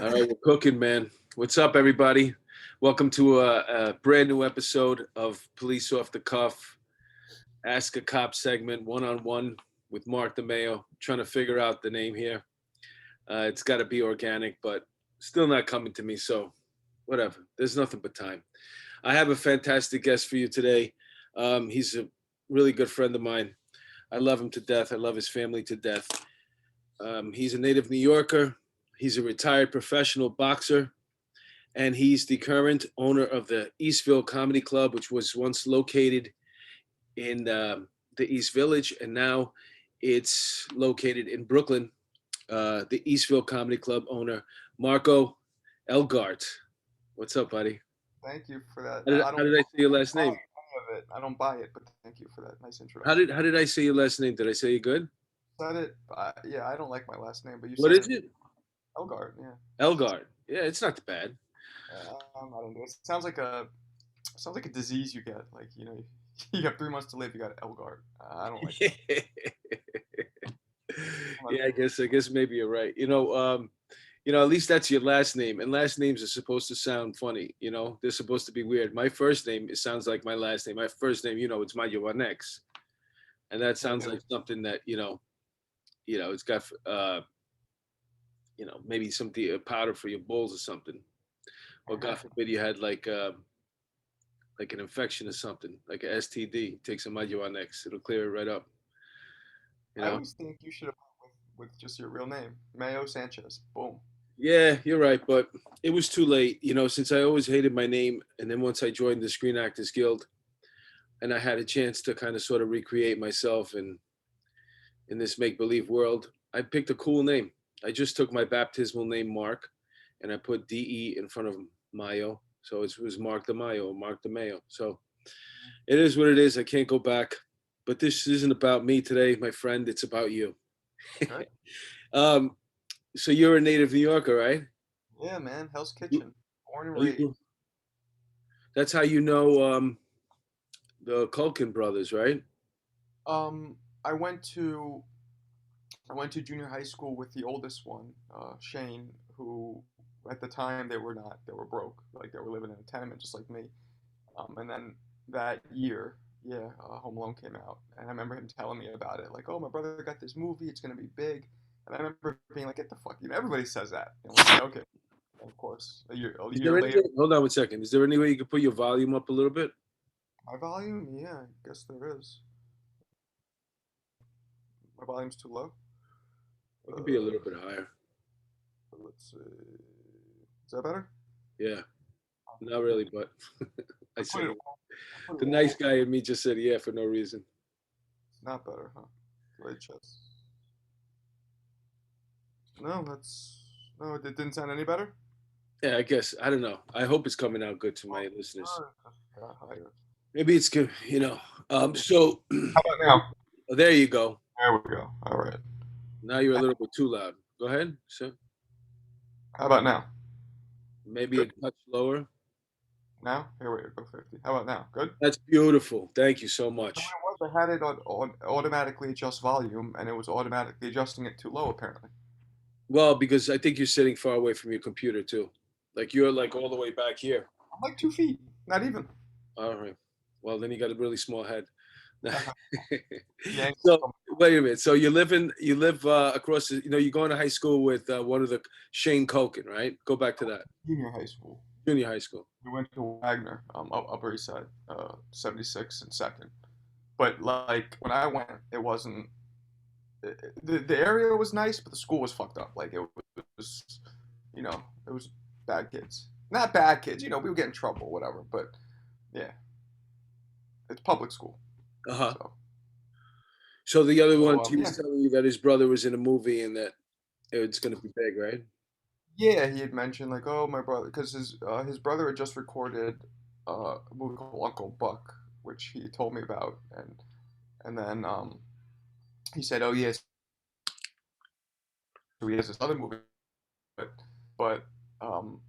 All right, we're cooking, man. What's up, everybody? Welcome to a brand new episode of Police Off the Cuff, Ask a Cop segment, one-on-one with Mark DeMeo. Trying to figure out the name here. It's got to be organic, but still not coming to me, so whatever. There's nothing but time. I have a fantastic guest for you today. He's a really good friend of mine. I love him to death. I love his family to death. He's a native New Yorker. He's a retired professional boxer, and he's the current owner of the Eastville Comedy Club, which was once located in the East Village, and now it's located in Brooklyn. The Eastville Comedy Club owner, Marko Elgart. What's up, buddy? Thank you for that. How did I say your last Buy name? any of it. I don't buy it, but thank you for that nice How introduction. did how did I say your last name? Did I say it good? Said it. Yeah, I don't like my last name, but you What said is it. it? Elgart. Yeah, Elgart. Yeah, it's not bad. I'm not into it. Sounds like a disease you get. Like you got 3 months to live. You got Elgart. I don't like that. I'm not Yeah, I into it. guess maybe you're right. At least that's your last name, and last names are supposed to sound funny. They're supposed to be weird. My first name, it sounds like my last name. My first name, it's Mayowanex, and that Yeah, sounds like something that it's got maybe some powder for your balls or something, or God forbid you had like an infection or something, like a STD. Take some Mayowanex, it'll clear it right up. You I know. always think you should have went with just your real name, Mayo Sanchez. Boom. Yeah, you're right, but it was too late, since I always hated my name. And then once I joined the Screen Actors Guild and I had a chance to kind of sort of recreate myself in this make believe world, I picked a cool name. I just took my baptismal name, Mark, and I put DE in front of Mayo. So it was Mark the Mayo, Mark the Mayo. So it is what it is. I can't go back. But this isn't about me today, my friend. It's about you. Okay. um, so you're a native New Yorker, right? Yeah, man. Hell's You, Kitchen. Born and are raised. you, that's how you know the Culkin brothers, right? Um, I went to I went to junior high school with the oldest one, Shane, who at the time they were broke, like they were living in a tenement just like me. And then that year, yeah, Home Alone came out, and I remember him telling me about it, like, oh, my brother got this movie, it's gonna be big, and I remember being like, get the fuck, everybody says that. And I'm like, yeah, okay, of course. A Is year there any later, way, hold on one second. Is there any way you could put your volume up a little bit? my volume, yeah, I guess there is. My volume's too low. It could be a little Uh, bit higher. let's see. Is that better? Yeah, not really, but I I put said it. it. I put it The all. nice guy in me just said yeah for no reason. It's not better, huh? Great chess. No, that's no. It didn't sound any better. Yeah, I guess I don't know. I hope it's coming out good to Oh, my listeners. sure, it just got higher. Maybe it's good. So How about now? there you go. There we go. All right. Now you're a little bit too loud. Go ahead. So How about now? maybe a Good. touch lower. Now? Here we go. 50. How about now? Good. That's beautiful. Thank you so So much. what it was, I had it on automatically adjust volume, and it was automatically adjusting it too low, apparently. Well, because I think you're sitting far away from your computer too. Like you're like all the way back here. I'm like 2 feet. Not even. All right. Well, then you got a really small head. The angle's So from wait a minute. So you live across the, you're going to high school with one of the Shane Culkin, right? Go back to that. junior high school. Junior high school. We went to Wagner, Upper East Side, 76 and Second. But like when I went, it wasn't. The area was nice, but the school was fucked up. Like it was, it was bad kids. Not bad kids. We would get in trouble, whatever. But yeah, it's public school. Uh-huh. So So the other one, he yeah, was telling you that his brother was in a movie and that it's going to be big, right? yeah. He had mentioned like, oh, my brother, because his brother had just recorded a movie called Uncle Buck, which he told me about, and then he said, oh yes, so he has this other movie, but but um,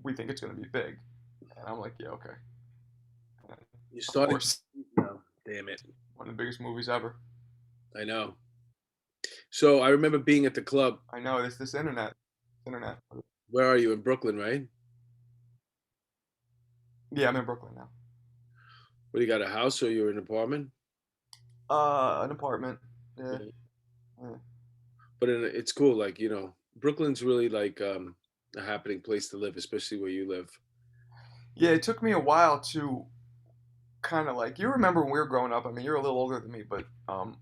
we think it's gonna be big, and I'm like, yeah, okay. And You of started to course, now. Damn it. one of the biggest movies ever. I know. So I remember being at the club. I know this internet. internet. Where are you in Brooklyn, right? Yeah, I'm in Brooklyn now. What do you got, a house or you're in an apartment? An apartment. Yeah. Yeah. Yeah. But it's cool, like, Brooklyn's really like a happening place to live, especially where you live. Yeah, it took me a while to kind of like you remember when we were growing up. I mean, you're a little older than me, but I'm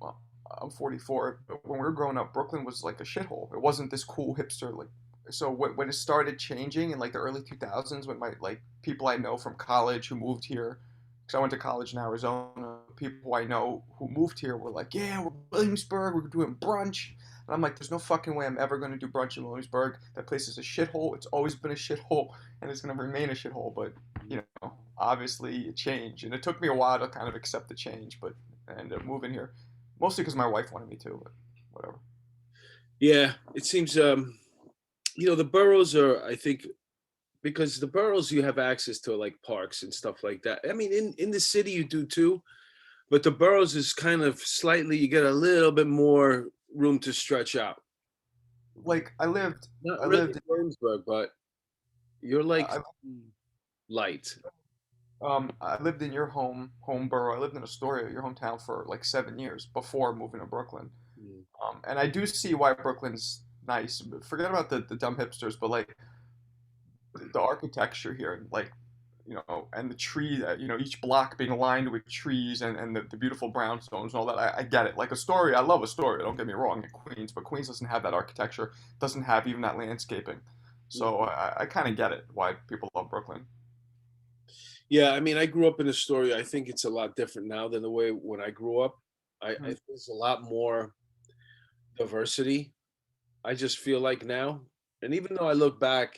44. But when we were growing up, Brooklyn was like a shithole. It wasn't this cool hipster like. So when it started changing in like the early 2000s, when my like people I know from college who moved here, because I went to college in Arizona, people I know who moved here were like, yeah, we're Williamsburg, we're doing brunch. And I'm like, there's no fucking way I'm ever going to do brunch in Williamsburg. That place is a shithole. It's always been a shithole, and it's going to remain a shithole. But you know, obviously it changed, and it took me a while to kind of accept the change. But I ended up moving here, mostly because my wife wanted me to. But whatever. Yeah, it seems the boroughs are, I think, because the boroughs you have access to like parks and stuff like that. I mean, in the city you do too, but the boroughs is kind of slightly, you get a little bit more room to stretch out. Like Not I really lived, in Williamsburg, but you're like I, light. I lived in your home borough. I lived in Astoria, your hometown, for like 7 years before moving to Brooklyn. Mm. And I do see why Brooklyn's nice. Forget about the dumb hipsters, but like the architecture here, and like and the tree that each block being lined with trees and the beautiful brownstones and all that. I get it. Like Astoria, I love Astoria. Don't get me wrong, in Queens, but Queens doesn't have that architecture. Doesn't have even that landscaping. So I kind of get it why people love Brooklyn. Yeah, I mean, I grew up in Astoria. I think it's a lot different now than the way when I grew up. I Mhm. think there's a lot more diversity. I just feel like now, and even though I look back,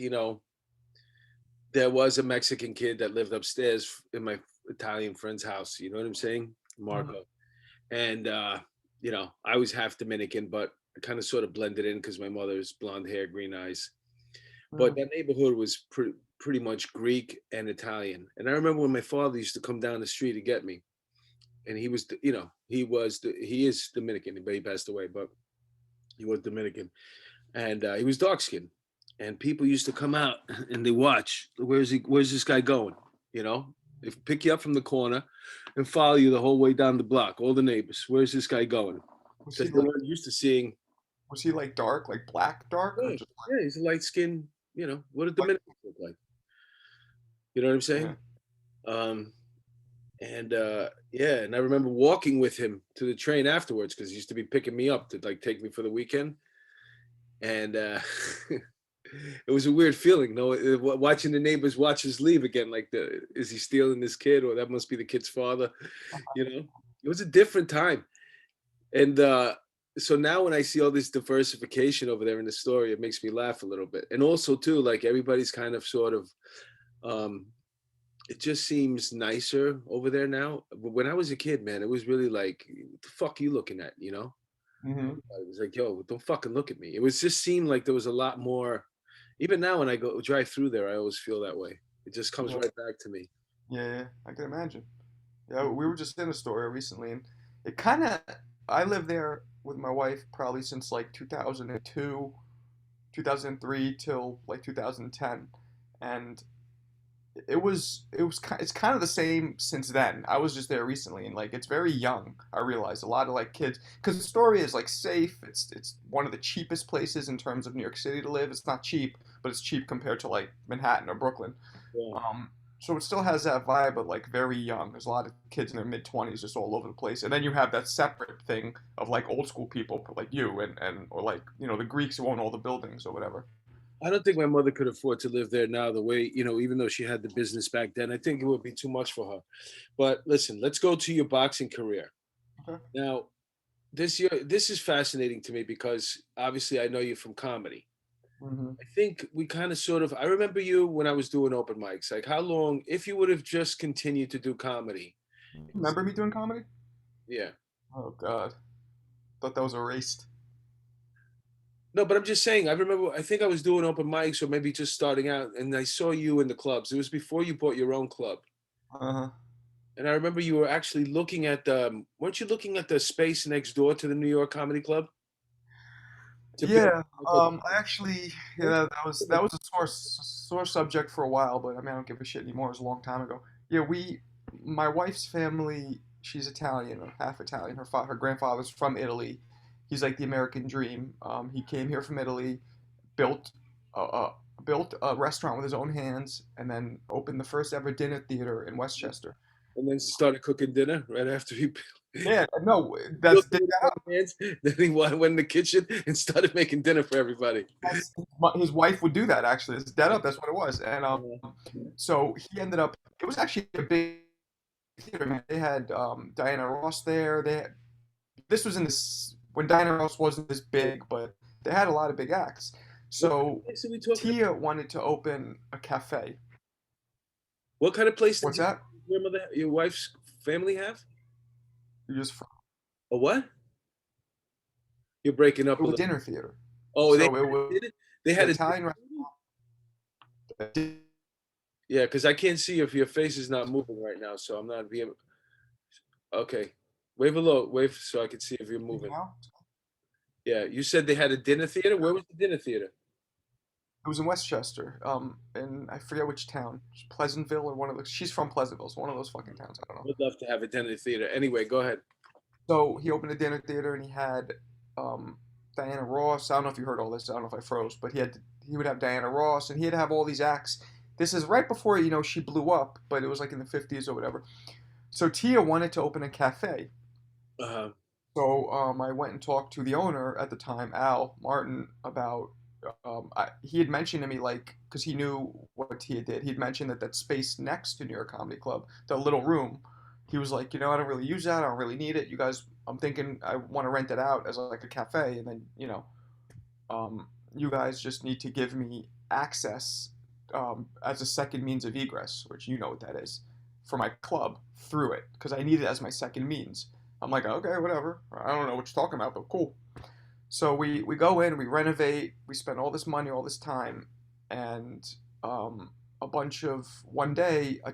there was a Mexican kid that lived upstairs in my Italian friend's house. You know what I'm saying, Mhm. Marco? And I was half Dominican, but I kind of sort of blended in because my mother's blonde hair, green eyes. But Mhm. that neighborhood was pretty much Greek and Italian. And I remember when my father used to come down the street to get me, and he was, he is Dominican, but he passed away, but he was Dominican, and he was dark skinned. And people used to come out and they watch. Where's this guy going? You know, if pick you up from the corner and follow you the whole way down the block. All the neighbors. Where's this guy going? Was he Because they like weren't used to seeing. was he like dark, like black dark, or Yeah, just yeah, he's a light skinned. What do like Dominicans look like? You know what I'm yeah? saying? Um, and yeah, and I remember walking with him to the train afterwards because he used to be picking me up to like take me for the weekend. And it was a weird feeling, no, watching the neighbors watch us leave again. Like, is he stealing this kid, or that must be the kid's father? It was a different time, and so now when I see all this diversification over there in the story, it makes me laugh a little bit. And also too, like everybody's kind of sort of, um, it just seems nicer over there now. But when I was a kid, man, it was really like, what the fuck are you looking at? Hmm. I was like, yo, don't fucking look at me. It was just seemed like there was a lot more. Even now, when I go drive through there, I always feel that way. It just comes Yeah, right back to me. yeah, yeah, I can imagine. Yeah, we were just in Astoria recently, and it kind of I lived there with my wife probably since like 2002, 2003 till like 2010, and it's kind of the same since then. I was just there recently, and like it's very young. I realized a lot of like kids, because Astoria is like safe. It's one of the cheapest places in terms of New York City to live. It's not cheap, but it's cheap compared to like Manhattan or Brooklyn. Yeah. Um, so it still has that vibe, but like very young. There's a lot of kids in their mid 20s just all over the place, and then you have that separate thing of like old school people like you and or like the Greeks who own all the buildings or whatever. I don't think my mother could afford to live there now the way, even though she had the business back then. I think it would be too much for her. But listen, let's go to your boxing career. Okay. Now, this is fascinating to me because obviously I know you from comedy. Hmm. I think we kind of sort of, I remember you when I was doing open mics. Like, how long, if you would have just continued to do comedy? Remember me doing comedy? Yeah. Oh God, thought that was erased. No, but I'm just saying, I remember, I think I was doing open mics or maybe just starting out, and I saw you in the clubs. It was before you bought your own club. Uh-huh. And I remember you were actually weren't you looking at the space next door to the New York Comedy Club? to build Yeah, like a I actually, yeah, that was a sore subject for a while, but I mean, I don't give a shit anymore. It was a long time ago. Yeah, my wife's family, she's Italian or half Italian. Her grandfather's from Italy. He's like the American dream. He came here from Italy, built a, a built a restaurant with his own hands, and then opened the first ever dinner theater in Westchester. and then started cooking dinner right after he Yeah, no, built that's it with his own hands. Then he went in the kitchen and started making dinner for everybody. his wife would do that actually. It's dead up. That's what it was. And Uh, so he ended up. It was actually a big theater, man. They had Diana Ross there. This was in this when Diana Ross wasn't this big, but they had a lot of big acts. what kind of So place are we talking about? Tia wanted to open a cafe. What kind of place did What's that? your wife's family have? You just A what? You're breaking It up a was a little. dinner theater. Oh, So it was they an had a Italian restaurant. yeah, because I can't see if your face is not moving right now, so I'm not being okay. Wave so I can see if you're moving. Yeah, you said they had a dinner theater. Where was the dinner theater? It was in Westchester, and I forget which town, Pleasantville or one of those. She's from Pleasantville, it's one of those fucking towns. I don't know. Would love to have a dinner theater. Anyway, go ahead. So he opened a dinner theater, and he had um, Diana Ross. I don't know if you heard all this. I don't know if I froze, but he would have Diana Ross, and he'd have all these acts. This is right before she blew up, but it was like in the 50s or whatever. So Tia wanted to open a cafe. Uh, So I went and talked to the owner at the time, Al Martin, about. He had mentioned to me like because he knew what Tia did. He'd mentioned that space next to New York Comedy Club, the little room. He was like, I don't really use that. I don't really need it. You guys, I'm thinking I want to rent it out as like a cafe, and then you guys just need to give me access as a second means of egress, which you know what that is, for my club through it because I need it as my second means. I'm like, okay, whatever. I don't know what you're talking about, but cool. So we go in, we renovate, we spend all this money, all this time, and a bunch of one day a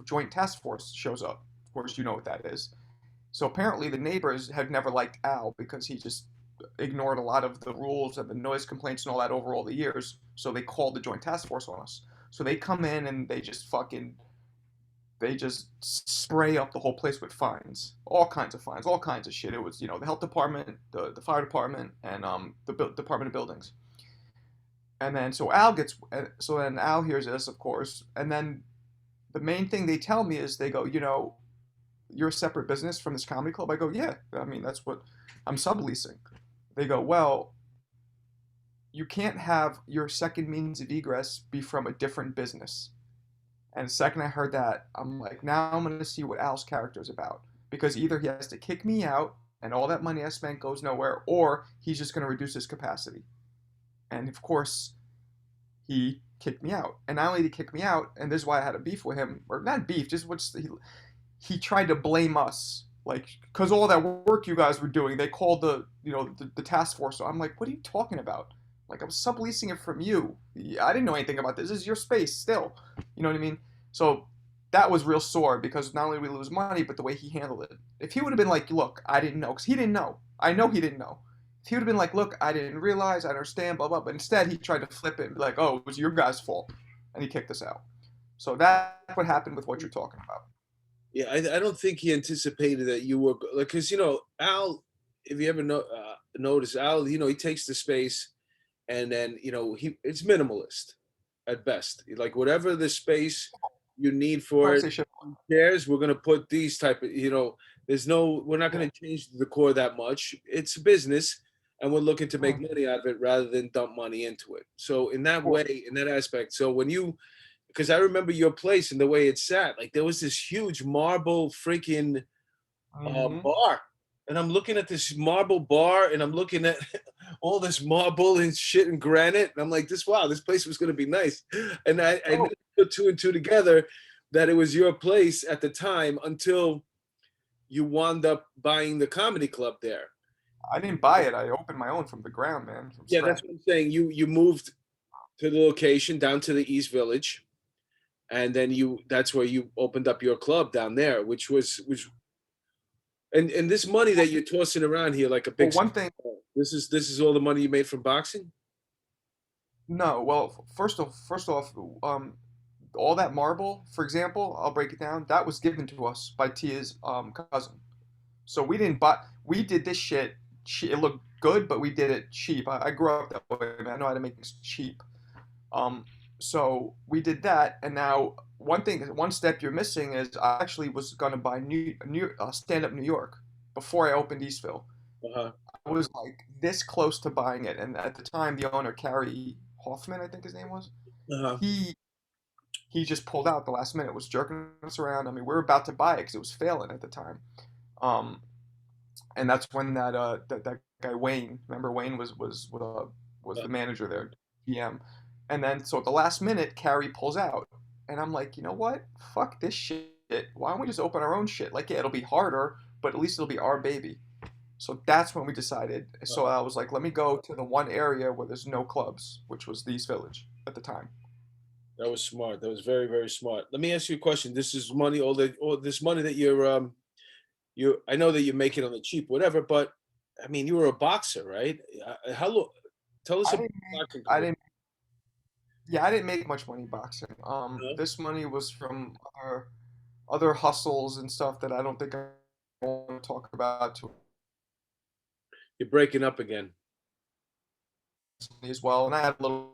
joint task force shows up. Of course, you know what that is. So apparently the neighbors had never liked Al because he just ignored a lot of the rules and the noise complaints and all that over all the years. So they called the joint task force on us. So they come in and they just spray up the whole place with fines, all kinds of fines, all kinds of shit. It was the health department, the fire department, and the department of buildings. And then so then Al hears this, of course, and then the main thing they tell me is they go, you're a separate business from this comedy club. I go, yeah. I mean, that's what I'm subleasing. They go, well, you can't have your second means of egress be from a different business. And the second I heard that, I'm like, now I'm going to see what Al's character is about. Because either he has to kick me out and all that money I spent goes nowhere, or he's just going to reduce his capacity. And of course, he kicked me out. And not only did he kick me out, and this is why I had a beef with him, or not beef, just he tried to blame us. Like, because all that work you guys were doing, they called the task force. So I'm like, what are you talking about? Like, I was subleasing it from you. I didn't know anything about this. This is your space still. You know what I mean? So that was real sore because not only did we lose money, but the way he handled it. If he would have been like, look, I didn't know, because he didn't know. I know he didn't know. If he would have been like, look, I didn't realize, I understand, blah, blah. But instead, he tried to flip it and be like, oh, it was your guys' fault. And he kicked us out. So that's what happened with what you're talking about. yeah, I don't think he anticipated that you were like, because Al, if you ever notice Al, he takes the space, and then it's minimalist at best. Like whatever the space you need for Trying it, to say shit. chairs, we're gonna put these type of we're not gonna change the core that much. It's a business, and we're looking to make money out of it rather than dump money into it. So in that way, in that aspect, so when because I remember your place and the way it sat, like there was this huge marble freaking Mm-hmm. bar. And I'm looking at this marble bar and I'm looking at all this marble and shit and granite. And I'm like, wow, this place was going to be nice. And I Oh, never put two and two together that it was your place at the time until you wound up buying the comedy club there. I didn't buy it. I opened my own from the ground, man, from Yeah, scratch. that's what I'm saying. You moved to the location down to the East Village. And then that's where you opened up your club down there, which And this money that you're tossing around here like a Well, big, one thing, this is all the money you made from boxing? no, well, first off, um, all that marble, for example, I'll break it down. That was given to us by Tia's cousin. So we didn't buy. We did this shit. It looked good, but we did it cheap. I grew up that way, man. I know how to make things cheap. Um, so we did that, and now one step you're missing is I actually was gonna buy new stand up New York before I opened Eastville. Uh-huh. I was like this close to buying it, and at the time, the owner, Carrie Hoffman, I think his name was, Uh-huh. he he just pulled out the last minute, was jerking us around. I mean, we were about to buy it because it was failing at the time. Um, and that's when that guy Wayne, remember Wayne was the manager there, GM, and then so at the last minute, Carrie pulls out, and I'm like, you know what? Fuck this shit. Why don't we just open our own shit? Like, yeah, it'll be harder, but at least it'll be our baby. So that's when we decided. So Uh-huh. I was like, let me go to the one area where there's no clubs, which was the East Village at the time. That was smart. That was very, very smart. Let me ask you a question. This is money, all this money that you I know that you're making on the cheap, whatever, but I mean, you were a boxer, right? How long? Tell us I about didn't make, boxing I career. didn't, yeah, I didn't make much money boxing. Huh? This money was from other hustles and stuff that I don't think I want to talk about too You're breaking up again. recently as well. And I had a little,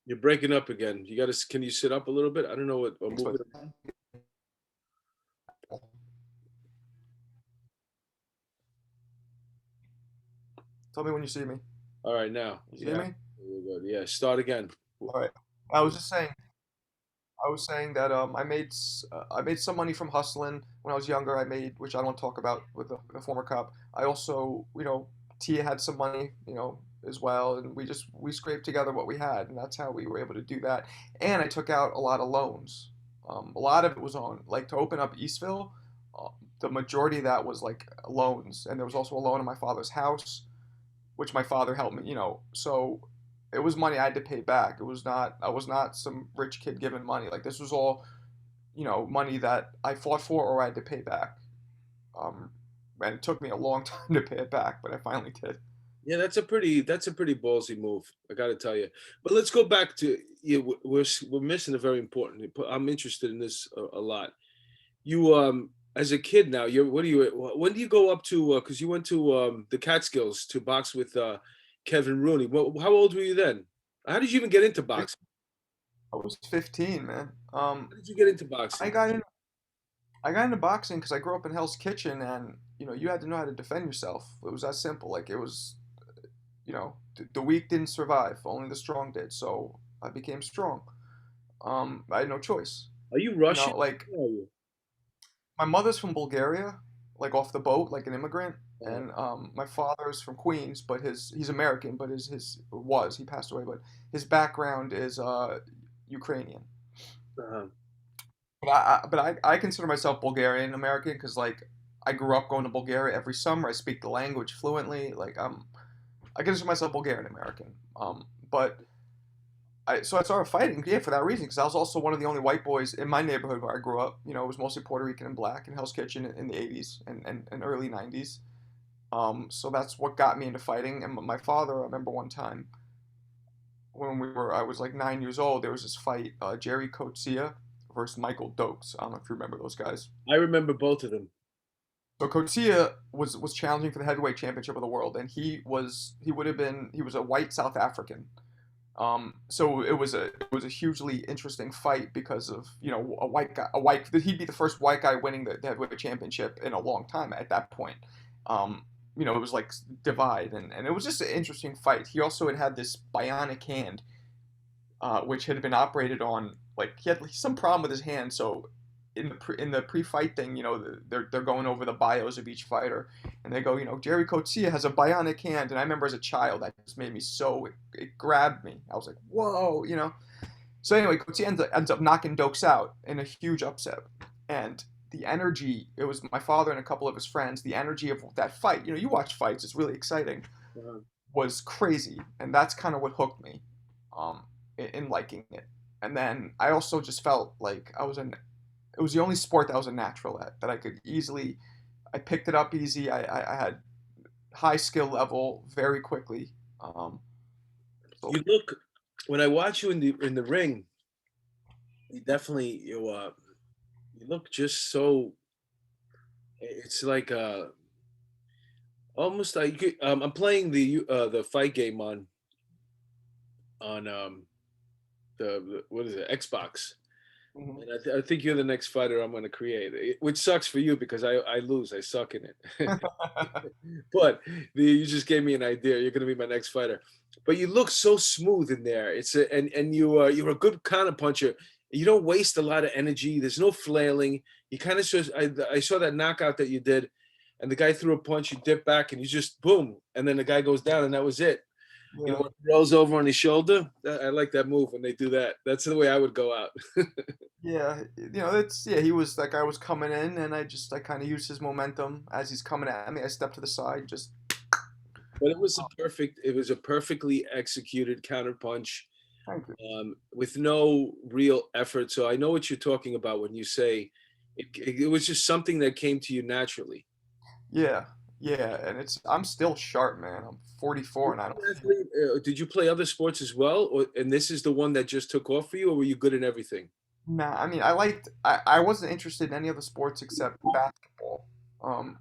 You're breaking up again. You got to. Can you sit up a little bit? I don't know what. Or move but it. tell me when you see me. All right, now. You see Yeah, me? we're good. Yeah, start again. All right. I was just saying. I was saying that I made some money from hustling when I was younger. I made, which I don't talk about with the former cop. I also, Tia had some money, as well, and we scraped together what we had, and that's how we were able to do that. And I took out a lot of loans. A lot of it was on like to open up Eastville. Uh, the majority of that was like loans, and there was also a loan on my father's house which my father helped me, so it was money I had to pay back. It was not I was not some rich kid giving money. Like this was all, money that I fought for or I had to pay back. Um, and it took me a long time to pay it back, but I finally did. Yeah, that's a pretty ballsy move. I got to tell you. But let's go back to you. We're missing a very important. I'm interested in this a lot. You as a kid now, you're what do you when do you go up to because you went to the Catskills to box with Kevin Rooney. How old were you then? How did you even get into Fif- boxing? I was 15, man. How did you get into I boxing? got in I got into boxing because I grew up in Hell's Kitchen, and you had to know how to defend yourself. It was that simple. Like it was, the weak didn't survive, only the strong did. So I became strong. I had no choice. Are you Russian? Like Who are you? my mother's from Bulgaria, like off the boat, like an immigrant, Uh, and my father's from Queens, but he's American, but he passed away, but his background is Ukrainian. uh, But I consider myself Bulgarian American because like I grew up going to Bulgaria every summer. I speak the language fluently. Like I consider myself Bulgarian American. But so I started fighting, yeah, for that reason, because I was also one of the only white boys in my neighborhood where I grew up. It was mostly Puerto Rican and black in Hell's Kitchen in the 80s and early 90s. So that's what got me into fighting. And my father, I remember one time I was like 9 years old, there was this fight, Jerry Coetzee versus Michael Dokes. I don't know if you remember those guys. I remember both of them. So Coetzee was challenging for the heavyweight championship of the world, and he was a white South African. So it was a hugely interesting fight because of a white guy, he'd be the first white guy winning the heavyweight championship in a long time at that point. It was like divide, and it was just an interesting fight. He also had this bionic hand, which had been operated on. Like he had some problem with his hand, so in the pre-fight thing, they're going over the bios of each fighter, and they go, Jerry Coetzee has a bionic hand, and I remember as a child that just made me it grabbed me. I was like, whoa. So anyway, Coetzee ends up knocking Dokes out in a huge upset, and the energy. It was my father and a couple of his friends. The energy of that fight. You watch fights; it's really exciting. Uh, Was crazy, and that's kind of what hooked me, um, in liking it. And then I also just felt like it was the only sport that I was a natural at, that I could easily. I picked it up easy. I had high skill level very quickly. So You look when I watch you in the ring, you definitely you look just so. It's like almost like I'm playing the fight game on the what is it, Xbox. mhm. And I think you're the next fighter I'm going to create, which sucks for you because I lose. I suck in it. But you just gave me an idea. You're going to be my next fighter. But you look so smooth in there. And you're a good counter puncher. You don't waste a lot of energy. There's no flailing. You kind of I saw that knockout that you did, and the guy threw a punch. You dip back and you just boom, and then the guy goes down, and that was it. Yeah. When he rolls over on his shoulder. I like that move when they do that. That's the way I would go out. Yeah, it's yeah. He was that guy was coming in, and I kind of used his momentum as he's coming at me. I stepped to the side, just But it was a perfectly executed counterpunch thank you. with no real effort. So I know what you're talking about when you say it was just something that came to you naturally. Yeah, yeah, and I'm still sharp, man. I'm 44, and I don't feel. Did you play other sports as well, and this is the one that just took off for you, or were you good in everything? Nah, I mean, I wasn't interested in any other sports except basketball,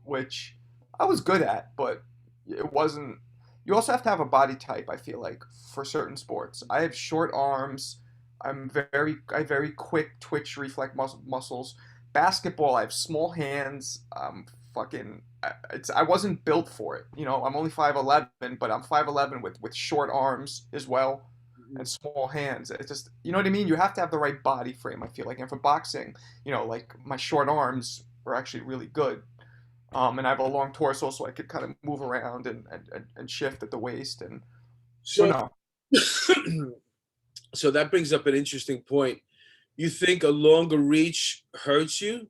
which I was good at, but it wasn't. You also have to have a body type, I feel like, for certain sports. I have short arms. I have very quick twitch reflex muscles. Basketball, I have small hands. I wasn't built for it. I'm only 5'11", but I'm 5'11" with short arms as well Mhm. and small hands. It's just, you know what I mean? You have to have the right body frame, I feel like. And for boxing, like my short arms are actually really good. And I have a long torso, so I could kind of move around and shift at the waist. And so, So, no, so that brings up an interesting point. You think a longer reach hurts you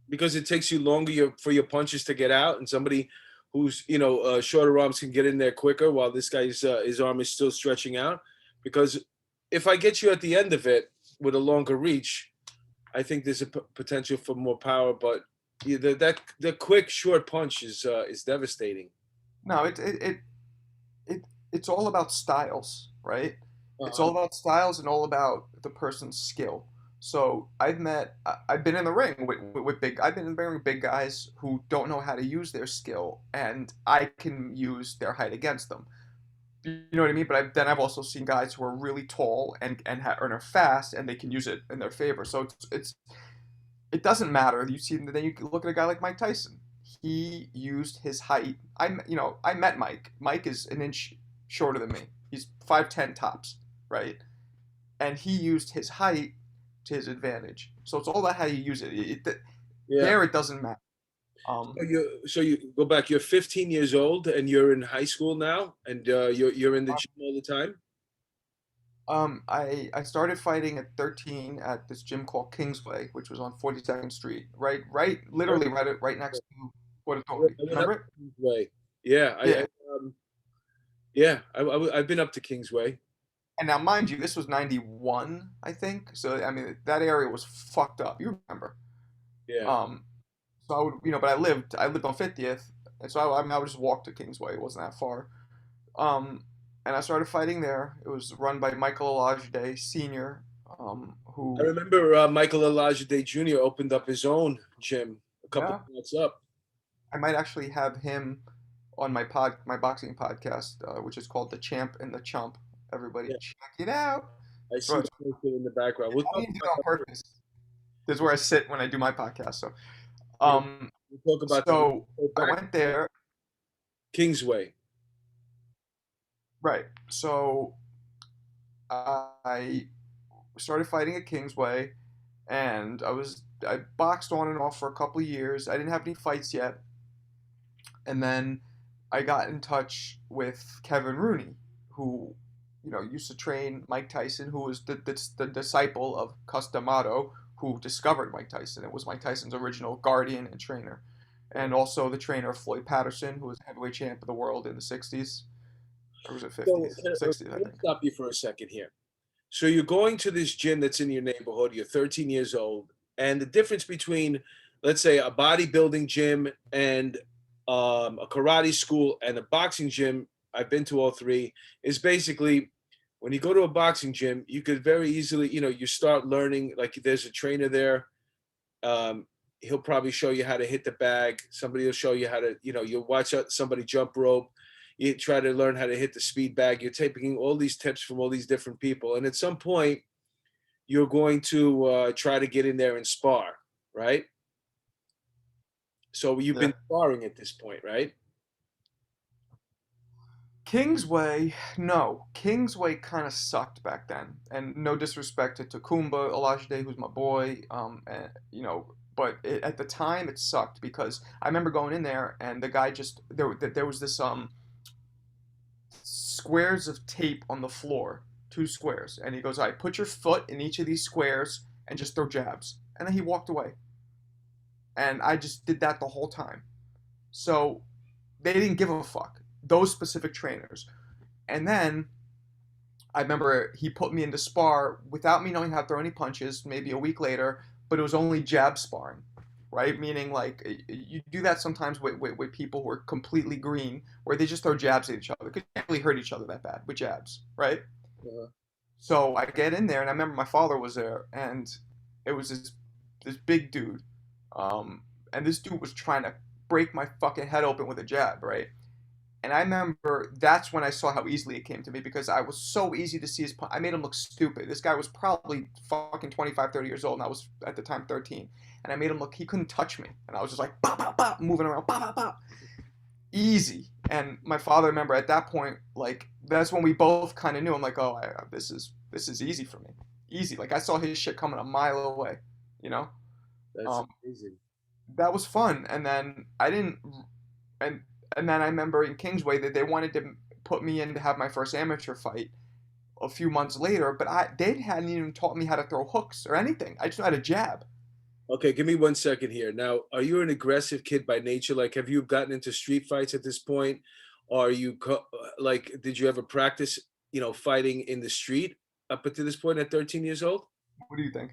because it takes you longer for your punches to get out, and somebody who's shorter arms can get in there quicker while this guy's his arm is still stretching out. Because if I get you at the end of it with a longer reach, I think there's a potential for more power. But that the quick short punch is devastating. no, it it's all about styles, right? It's Uh-huh. all about styles and all about the person's skill. So I've been in the ring I've been in the ring with big guys who don't know how to use their skill, and I can use their height against them. You know what I mean? But I've also seen guys who are really tall and are fast, and they can use it in their favor. So it doesn't matter. Then you look at a guy like Mike Tyson. He used his height. I met Mike. Mike is an inch shorter than me. He's 5'10" tops, right? And he used his height to his advantage. So it's all about how you use it. Yeah. There, it doesn't matter. Um, So you go back. You're 15 years old, and you're in high school now, and you're in the gym all the time. I started fighting at 13 at this gym called Kingsway, which was on 42nd Street, right, literally right next to Port Authority. I went up Remember to it? Kingsway. Yeah, Yeah. yeah, I've been up to Kingsway. And now, mind you, this was 91, I think. So, I mean, that area was fucked up. You remember. Yeah. Um, so but I lived on 50th. And so I mean, I would just walk to Kingsway. It wasn't that far. Um, and I started fighting there. It was run by Michael Olajide Sr., I who, remember Michael Elgart Jr. opened up his own gym a couple yeah, of months up. I might actually have him on my boxing podcast, which is called The Champ and the Chump. Everybody Yeah, check it out. I So see the poster in the background. We'll I talk didn't do it about on that. purpose. This is where I sit when I do my podcast. So, Yeah, um, we'll talk about that. so Go I back went there. Kingsway. Right. So I started fighting at Kingsway, and I boxed on and off for a couple of years. I didn't have any fights yet, and then I got in touch with Kevin Rooney, who used to train Mike Tyson, who was the disciple of Cus D'Amato, who discovered Mike Tyson. It was Mike Tyson's original guardian and trainer, and also the trainer of Floyd Patterson, who was heavyweight champ of the world in the '60s, or was it So '50s? '60s, I let me think. stop you for a second here. So you're going to this gym that's in your neighborhood. You're 13 years old, and the difference between let's say a bodybuilding gym and a karate school and a boxing gym, I've been to all three, is basically when you go to a boxing gym, you could very easily, you start learning, like there's a trainer there. Um, he'll probably show you how to hit the bag. Somebody will show you how to, you'll watch somebody jump rope. You try to learn how to hit the speed bag. You're taking all these tips from all these different people. And at some point, you're going to try to get in there and spar, right? So you've Yeah. been sparring at this point, right? Kingsway, no. Kingsway kind of sucked back then, and no disrespect to Takumba Olajide, who's my boy, and but at the time it sucked because I remember going in there and the guy just there was this squares of tape on the floor, two squares, and he goes, "All right, put your foot in each of these squares and just throw jabs," and then he walked away, and I just did that the whole time. So they didn't give a fuck. Those specific trainers. And then I remember he put me into spar without me knowing how to throw any punches, maybe a week later, but it was only jab sparring, right? Meaning, like, you do that sometimes with people who are completely green, where they just throw jabs at each other. Because you can't really hurt each other that bad with jabs, right? Uh, So I get in there, and I remember my father was there, and it was this big dude, and this dude was trying to break my fucking head open with a jab, right? And I remember that's when I saw how easily it came to me because I was so easy to see his. I made him look stupid. This guy was probably fucking 25, 30 years old, and I was at the time 13. And I made him look, he couldn't touch me. And I was just like, bop, bop, bop, moving around, bop, bop, bop. Easy. And my father, remember at that point, like, that's when we both kind of knew. I'm like, oh, this is easy for me. Easy. Like, I saw his shit coming a mile away, you know? that's Um, amazing. that was fun. And then I didn't and and then I remember in Kingsway that they wanted to put me in to have my first amateur fight a few months later, but they hadn't even taught me how to throw hooks or anything. I just know how to jab. Okay, give me 1 second here. Now, are you an aggressive kid by nature? Like, have you gotten into street fights at this point? Or are you like, did you ever practice, fighting in the street up until this point at 13 years old? What do you think?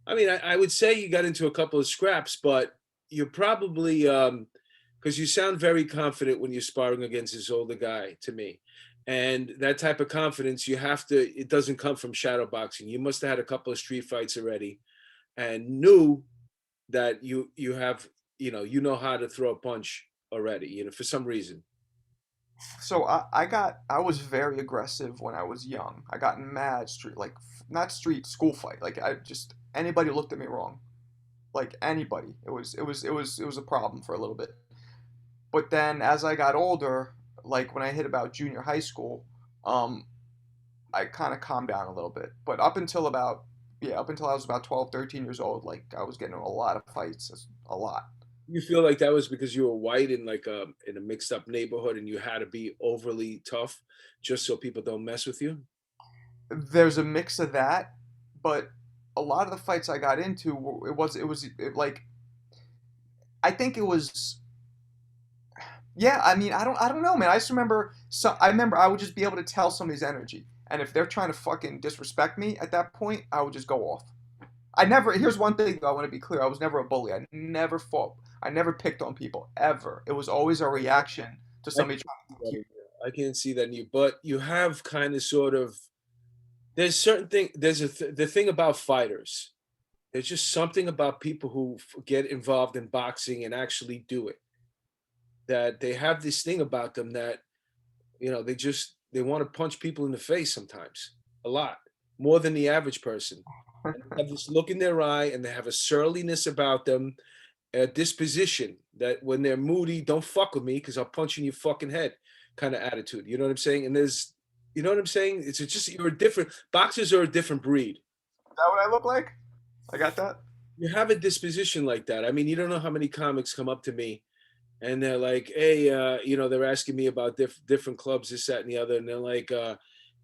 I mean, I would say you got into a couple of scraps, but you're probably because you sound very confident when you're sparring against this older guy to me. And that type of confidence, it doesn't come from shadow boxing. You must have had a couple of street fights already and knew that you know how to throw a punch already, for some reason. So I was very aggressive when I was young. I got mad street like not street school fight. Like I just anybody looked at me wrong. Like anybody. It was a problem for a little bit. But then as I got older, like when I hit about junior high school, um, I kind of calmed down a little bit. But up until I was about 12, 13 years old, like I was getting in a lot of fights, a lot. You feel like that was because you were white in like in a mixed up neighborhood and you had to be overly tough just so people don't mess with you? There's a mix of that, but a lot of the fights I got into, like I think it was yeah. I mean, I don't know, man. I remember I would just be able to tell somebody's energy, and if they're trying to fucking disrespect me at that point, I would just go off. I never. Here's one thing though. I want to be clear. I was never a bully. I never fought. I never picked on people ever. It was always a reaction to I somebody can't trying see to that keep. in you. I can't see that in you, but you have kind of sort of there's certain thing there's the thing about fighters. There's just something about people who get involved in boxing and actually do it, that they have this thing about them that they want to punch people in the face sometimes, a lot more than the average person. And they have this look in their eye and they have a surliness about them, a disposition that when they're moody, don't fuck with me because I'll punch you in your fucking head kind of attitude. You know what I'm saying? And you know what I'm saying? It's just, you're a different, boxers are a different breed. Is that what I look like? I got that. You have a disposition like that. I mean, you don't know how many comics come up to me and they're like, hey, they're asking me about different clubs, this, that, and the other. And they're like,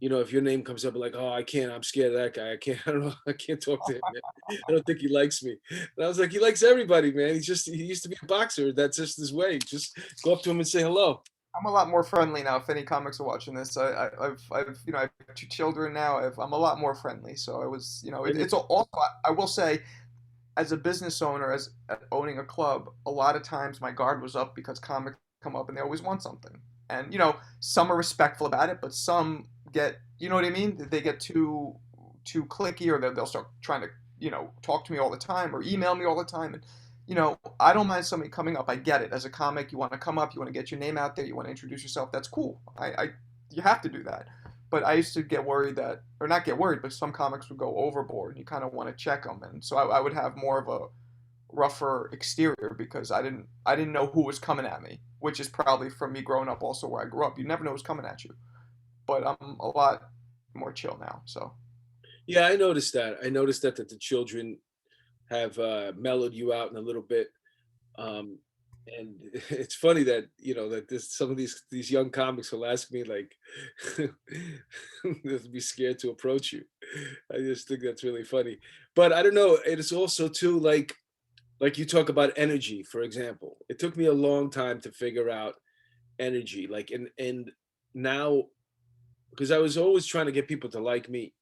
if your name comes up, like, oh, I can't, I'm scared of that guy. I can't, I don't know, I can't talk to him, man. I don't think he likes me. And I was like, he likes everybody, man. He used to be a boxer. That's just his way. Just go up to him and say hello. I'm a lot more friendly now. If any comics are watching this, I have two children now. I'm a lot more friendly. So I was, And it's also I will say as a business owner, as owning a club, a lot of times my guard was up because comics come up and they always want something. And some are respectful about it, but some get, you know what I mean? They get too clicky, or they'll start trying to, talk to me all the time or email me all the time. And I don't mind somebody coming up. I get it. As a comic, you want to come up, you want to get your name out there, you want to introduce yourself. That's cool. You have to do that. But I used to get worried that, or not get worried, but some comics would go overboard. You kind of want to check them, and so I would have more of a rougher exterior because I didn't know who was coming at me, which is probably from me growing up also where I grew up. You never know who's coming at you. But I'm a lot more chill now. So Yeah, I noticed that. I noticed that the children have mellowed you out in a little bit. Um, and it's funny that that this some of these young comics will ask me like they'll be scared to approach you. I just think that's really funny. But I don't know. It's also too like you talk about energy, for example. It took me a long time to figure out energy. Like and now because I was always trying to get people to like me.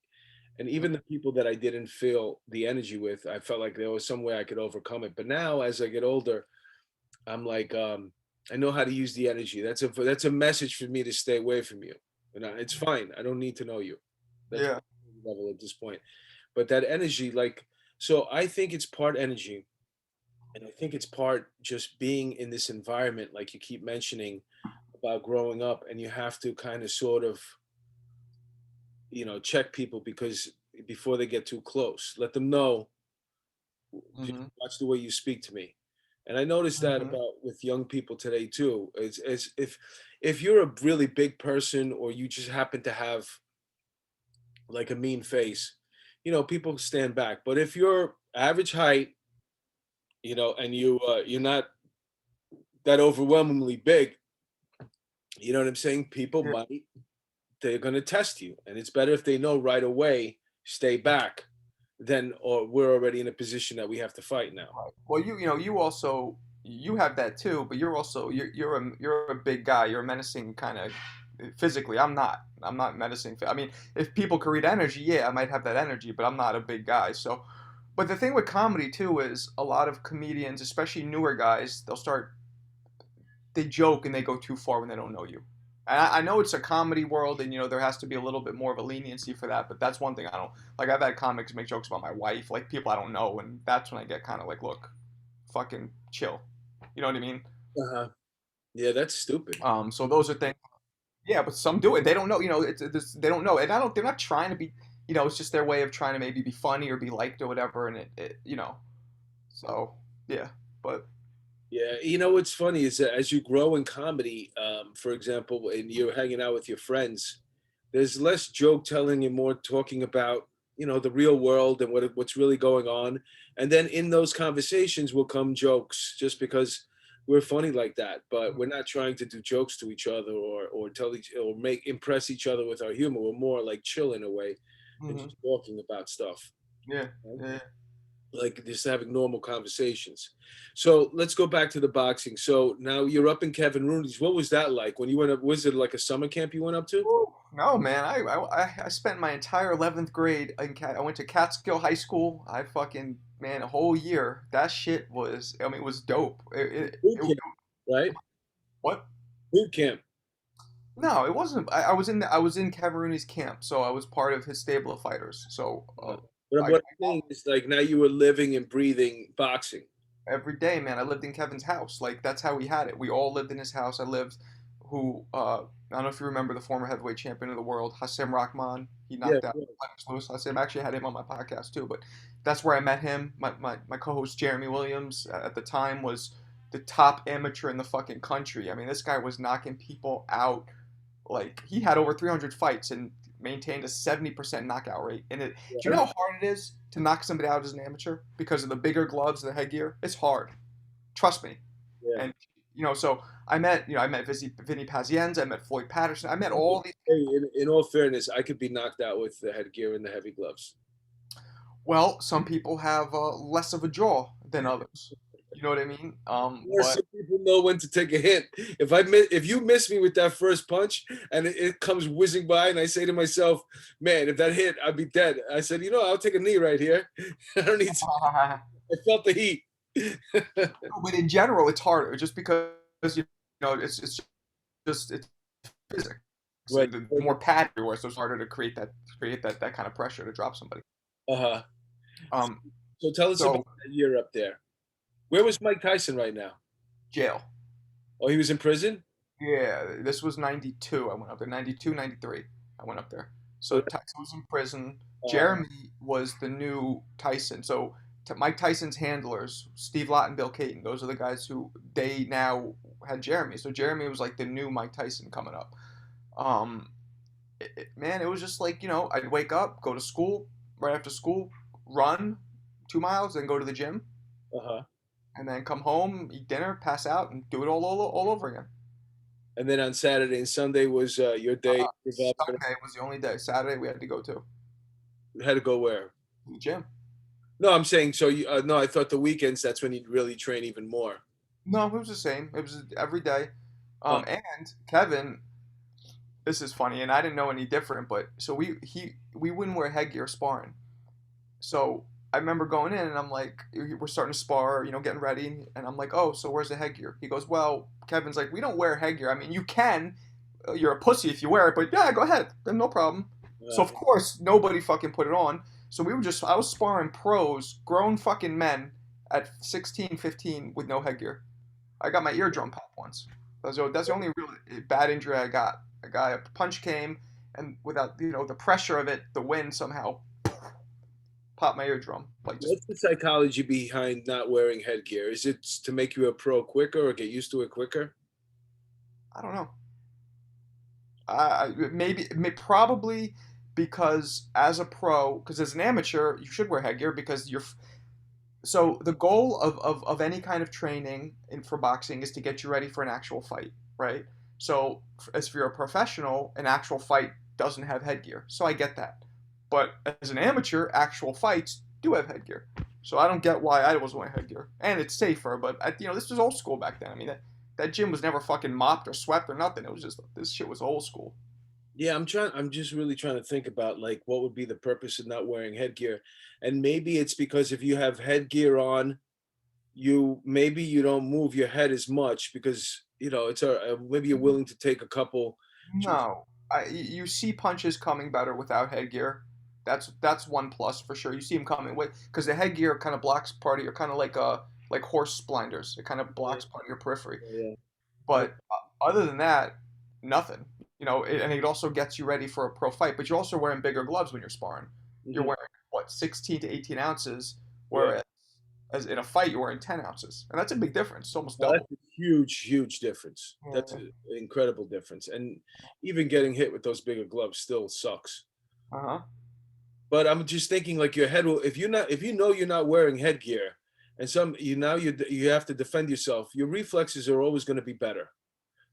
And even the people that I didn't feel the energy with, I felt like there was some way I could overcome it. But now as I get older, I'm like, I know how to use the energy. That's a message for me to stay away from you. And it's fine. I don't need to know you. That's yeah. my level at this point. But that energy, like, so I think it's part energy, and I think it's part just being in this environment, like you keep mentioning about growing up, and you have to kind of sort of, check people because before they get too close, let them know, just Mhm. watch the way you speak to me. And I noticed that Mhm. about with young people today too. It's as if you're a really big person or you just happen to have like a mean face, people stand back. But if you're average height, and you're not that overwhelmingly big, you know what I'm saying? People Yeah. might they're going to test you, and it's better if they know right away, stay back, than or we're already in a position that we have to fight now. Right. Well, you also you have that too, but you're a big guy. You're a menacing kind of physically. I'm not. I'm not menacing. I mean, if people could read energy, yeah, I might have that energy, but I'm not a big guy. So, but the thing with comedy too is a lot of comedians, especially newer guys, they joke and they go too far when they don't know you. And I know it's a comedy world, and there has to be a little bit more of a leniency for that. But that's one thing I don't like. I've had comics make jokes about my wife, like people I don't know, and that's when I get kind of like, look, fucking chill. You know what I mean? Uh-huh. Yeah, that's stupid. So those are things. Yeah, but some do it. They don't know. They don't know, and I don't. They're not trying to be. It's just their way of trying to maybe be funny or be liked or whatever. And it. So yeah, but Yeah, what's funny is that as you grow in comedy, for example, and you're hanging out with your friends, there's less joke telling and more talking about, the real world and what's really going on. And then in those conversations will come jokes just because we're funny like that. But we're not trying to do jokes to each other or tell each or make impress each other with our humor. We're more like chill in a way and hmm just talking about stuff. yeah, yeah. Like just having normal conversations. So let's go back to the boxing. So now you're up in Kevin Rooney's. What was that like when you went up? Was it like a summer camp you went up to? Woo. No, man. I spent my entire 11th grade I went to Catskill High School. I fucking man a whole year. That shit was. I mean, it was dope. Boot camp, right? What? Boot camp. No, it wasn't. I was in Cavarini's camp, so I was part of his stable of fighters. So Uh, but I what I'm saying is like now you were living and breathing boxing. every day, man. I lived in Kevin's house. Like that's how we had it. We all lived in his house. Who I don't know if you remember the former heavyweight champion of the world, Hassim Rahman. He Yeah. knocked out Lennox Lewis. Hassim actually had him on my podcast too, but that's where I met him. My co-host Jeremy Williams at the time was the top amateur in the fucking country. I mean, this guy was knocking people out. Like he had over 300 fights and maintained a 70% knockout rate. And Yeah. do you know how hard it is to knock somebody out as an amateur because of the bigger gloves, the headgear? It's hard. Trust me. Yeah. And so I met Vinny Pazienza, I met Floyd Patterson, I met all these. Hey, in all fairness, I could be knocked out with the headgear and the heavy gloves. Well, some people have less of a jaw than others. You know what I mean? Or But some people know when to take a hit. If you miss me with that first punch and it comes whizzing by, and I say to myself, "Man, if that hit, I'd be dead." I said, "I'll take a knee right here. I don't need to." I felt the heat. But in general, it's harder just because you it's just it's physics. Right. The more pad everywhere, so it's harder to create that kind of pressure to drop somebody. Uh-huh. Um, So tell us about so that year up there. Where was Mike Tyson right now? jail. Oh, he was in prison? Yeah, this was 92. I went up there. 92, 93. I went up there. So So, Tyson was in prison. uh, Jeremy was the new Tyson. So Mike Tyson's handlers, Steve Lott and Bill Caton, those are the guys who they now had Jeremy. So Jeremy was like the new Mike Tyson coming up. Um, Man, it was just like, I'd wake up, go to school, right after school, run 2 miles, then go to the gym, uh-huh. and then come home, eat dinner, pass out, and do it all over again. And then on Saturday and Sunday was your day. Sunday was the only day. Saturday we had to go to Had to go where? the gym. No, I'm saying so. No, I thought the weekends. That's when you'd really train even more. No, it was the same. It was every day. Uh, And Kevin, this is funny, and I didn't know any different, but so we wouldn't wear headgear sparring. So I remember going in, and I'm like, we're starting to spar, getting ready, and I'm like, oh, so where's the headgear? He goes, well, Kevin's like, we don't wear headgear. I mean, you can. You're a pussy if you wear it, but yeah, go ahead, then no problem. So of course nobody fucking put it on. So I was sparring pros, grown fucking men at 16, 15 with no headgear. I got my eardrum popped once. That's the only real bad injury I got. A punch came, and without the pressure of it, the wind somehow popped my eardrum. Like just what's the psychology behind not wearing headgear? Is it to make you a pro quicker or get used to it quicker? I don't know. Probably because as a pro, because as an amateur, you should wear headgear because you're. So the goal of any kind of training for boxing is to get you ready for an actual fight, right? So as if you're a professional, an actual fight doesn't have headgear. So I get that. But as an amateur, actual fights do have headgear. So I don't get why I wasn't wearing headgear. And it's safer, but this was old school back then. I mean, that gym was never fucking mopped or swept or nothing. It was just this shit was old school. Yeah, I'm just really trying to think about like what would be the purpose of not wearing headgear. And maybe it's because if you have headgear on, maybe you don't move your head as much because it's maybe you're willing to take a couple. No, you see punches coming better without headgear. That's one plus for sure. You see them coming with because the headgear kind of blocks part of your kind of like horse blinders. It kind of blocks part of your periphery. Yeah. But other than that, nothing. And it also gets you ready for a pro fight. But you're also wearing bigger gloves when you're sparring. You're Mhm. wearing what 16 to 18 ounces, Yeah. whereas as in a fight you're wearing 10 ounces, and that's a big difference. It's almost Well, double. that's a huge, huge difference. That's Yeah. an incredible difference. And even getting hit with those bigger gloves still sucks. Uh huh. But I'm just thinking like your head will if you know you're not wearing headgear and you have to defend yourself, your reflexes are always going to be better.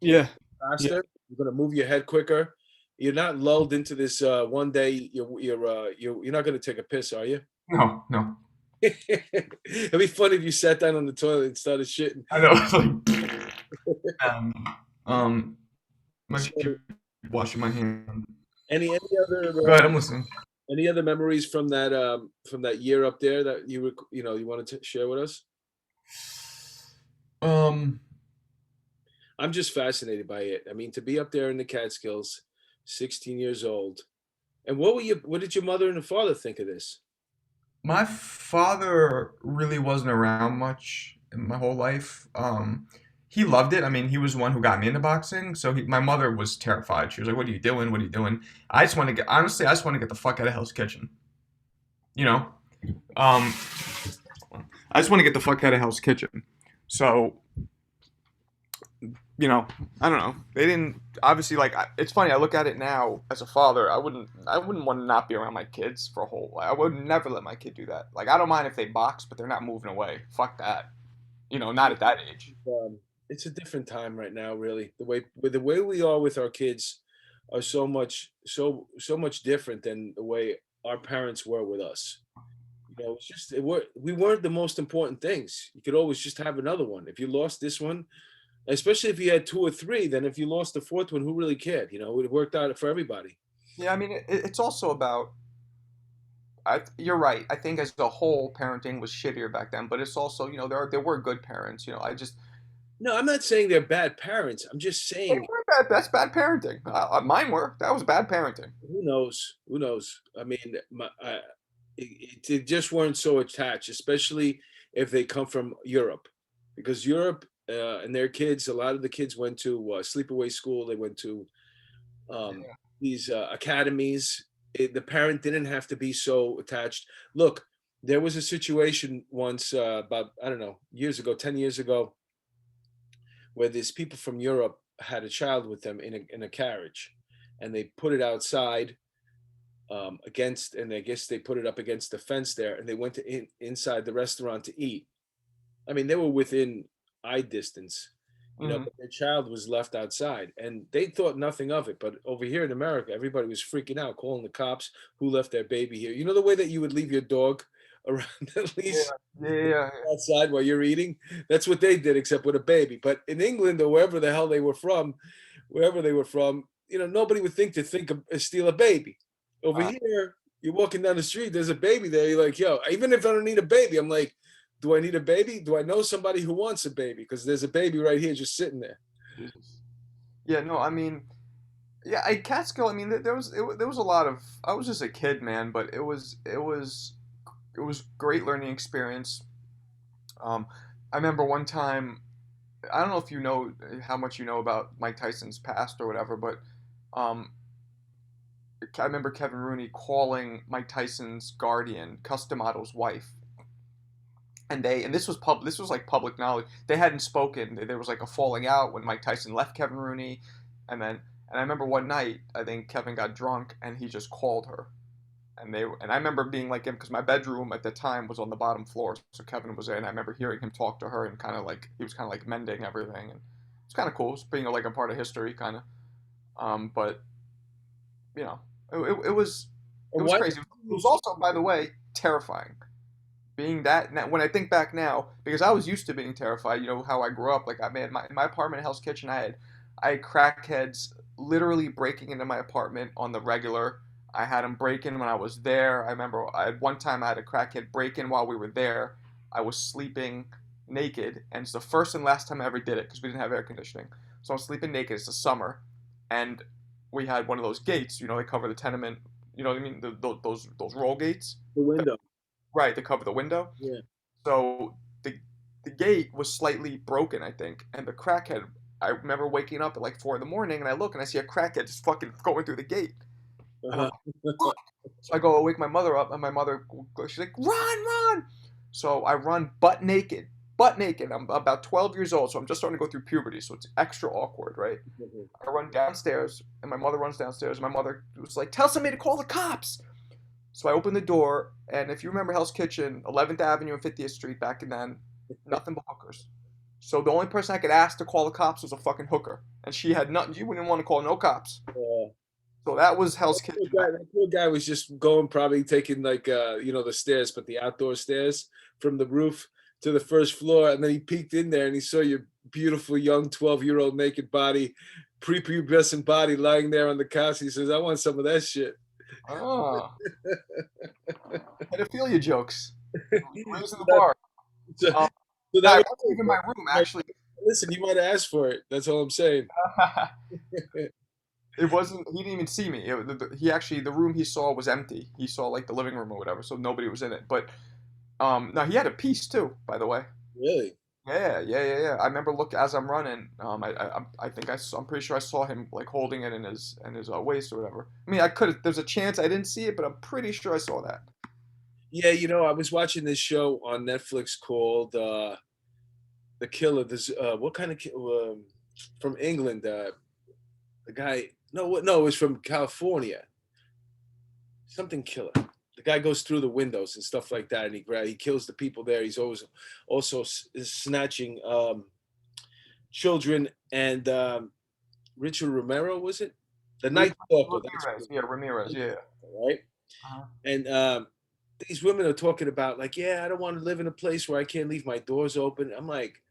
Yeah. Yeah. Faster, you're going to move your head quicker. You're not lulled into this one day you're not going to take a piss, are you? No. No. It'd be funny if you sat down on the toilet and started shitting. I know. It's like, um, um, I So, keep washing my hands. any other Go ahead, I'm listening. any other memories from that year up there that you wanted to share with us? Um, I'm just fascinated by it. I mean, to be up there in the Catskills, 16 years old. And what did your mother and father think of this? my father really wasn't around much in my whole life. He loved it. I mean, he was the one who got me into boxing. So my mother was terrified. She was like, "What are you doing? What are you doing?" I just want to get the fuck out of Hell's Kitchen. You know, um, I just want to get the fuck out of Hell's Kitchen. So I don't know. They didn't obviously like. It's funny. I look at it now as a father. I wouldn't want to not be around my kids for a whole. I would never let my kid do that. Like I don't mind if they box, but they're not moving away. Fuck that. Not at that age. Um, it's a different time right now, really. The way we are with our kids are so much different than the way our parents were with us. It's just we weren't the most important things. You could always just have another one. If you lost this one, especially if you had two or three, then if you lost the fourth one, who really cared? It worked out for everybody. Yeah, I mean, it's also about. You're right. I think as a whole, parenting was shittier back then, but it's also, there were good parents. No, I'm not saying they're bad parents. I'm just They saying, were bad. That's bad parenting. Mine were. That was bad parenting. who knows? Who knows? I mean, it just weren't so attached, especially if they come from Europe, because Europe and their kids, a lot of the kids went to sleepaway school. They went to um, Yeah. these academies. The parent didn't have to be so attached. Look, there was a situation once about, I don't know, years ago, 10 years ago, where these people from Europe had a child with them in a carriage, and they put it outside against, and I guess they put it up against the fence there, and they went to inside the restaurant to eat. I mean, they were within eye distance, Hmm. but their child was left outside, and they thought nothing of it. But over here in America, everybody was freaking out, calling the cops. Who left their baby here? You know the way that you would leave your dog around at Yeah. least Yeah. Yeah. outside while you're eating. That's what they did, except with a baby. But in England or wherever the hell they were from, wherever they were from, nobody would think of steal a baby. Over Uh, here, you're walking down the street, there's a baby there. You're like, yo, even if I don't need a baby, I'm like, do I need a baby? Do I know somebody who wants a baby? Because there's a baby right here just sitting there. Jesus. Yeah. No. I mean, yeah. Catskill. I mean, there was a lot of. I was just a kid, man, but it was great learning experience. Um, I remember one time. I don't know if you know how much you know about Mike Tyson's past or whatever, but um, I remember Kevin Rooney calling Mike Tyson's guardian, Customado's wife, and this was like public knowledge. They hadn't spoken. There was like a falling out when Mike Tyson left Kevin Rooney, and I remember one night I think Kevin got drunk and he just called her, and I remember being like him because my bedroom at the time was on the bottom floor, so Kevin was there, and I remember hearing him talk to her and kind of like he was kind of like mending everything, and it's kind of cool, it's being like a part of history, kind of. But you know, it was it And was why? crazy. It was also, by the way, terrifying. Being that now, when I think back now, because I was used to being terrified. You know how I grew up. Like I made in my apartment in Hell's Kitchen, I had crackheads literally breaking into my apartment on the regular. I had them break in when I was there. I remember one time I had a crackhead break in while we were there. I was sleeping naked, and it's the first and last time I ever did it because we didn't have air conditioning. So I'm sleeping naked. It's the summer, and we had one of those gates. They cover the tenement. You know what I mean? Those roll gates. The That, window. right, to cover the window. Yeah. So the gate was slightly broken, I think, and the crackhead. I remember waking up at like 4 in the morning, and I look and I see a crackhead just fucking going through the gate, and I'm Uh-huh. like, "Fuck!" So I go wake my mother up, and my mother, she's like, "Run, run!" So I run butt naked, butt naked. I'm about 12 years old, so I'm just starting to go through puberty, so it's extra awkward, right? I run downstairs, and my mother runs downstairs, and my mother was like, "Tell somebody to call the cops." So I opened the door, and if you remember Hell's Kitchen, 11th Avenue and 50th Street back then, nothing but hookers. So the only person I could ask to call the cops was a fucking hooker, and she had nothing. You wouldn't want to call no cops. Uh, So that was Hell's that poor Kitchen. guy, that poor guy was just going, probably taking like the stairs, but the outdoor stairs from the roof to the first floor, and then he peeked in there and he saw your beautiful young 12-year-old naked body, prepubescent body lying there on the couch. He says, "I want some of that shit." Ah, pedophilia jokes. Raising the that, bar. so, Um, so no, that I was wasn't even in my room like, actually. listen, you might have asked for it. That's all I'm saying. It wasn't. He didn't even see me. He actually, the room he saw was empty. He saw like the living room or whatever, so nobody was in it. But no, he had a piece too, by the way. Really? Yeah, yeah, yeah, yeah. I remember look as I'm running. I think I'm pretty sure I saw him like holding it in his waist or whatever. I mean, I could. There's a chance I didn't see it, but I'm pretty sure I saw that. Yeah, I was watching this show on Netflix called The Killer. This what kind of from England? The guy, no, no, it was from California. Something killer. The guy goes through the windows and stuff like that, and he kills the people there. He's always also snatching children. And Richard Romero, was it? The Night Stalker. That's Ramirez, yeah, Ramirez, yeah. right. Uh-huh. And these women are talking about like, yeah, I don't want to live in a place where I can't leave my doors open. I'm like,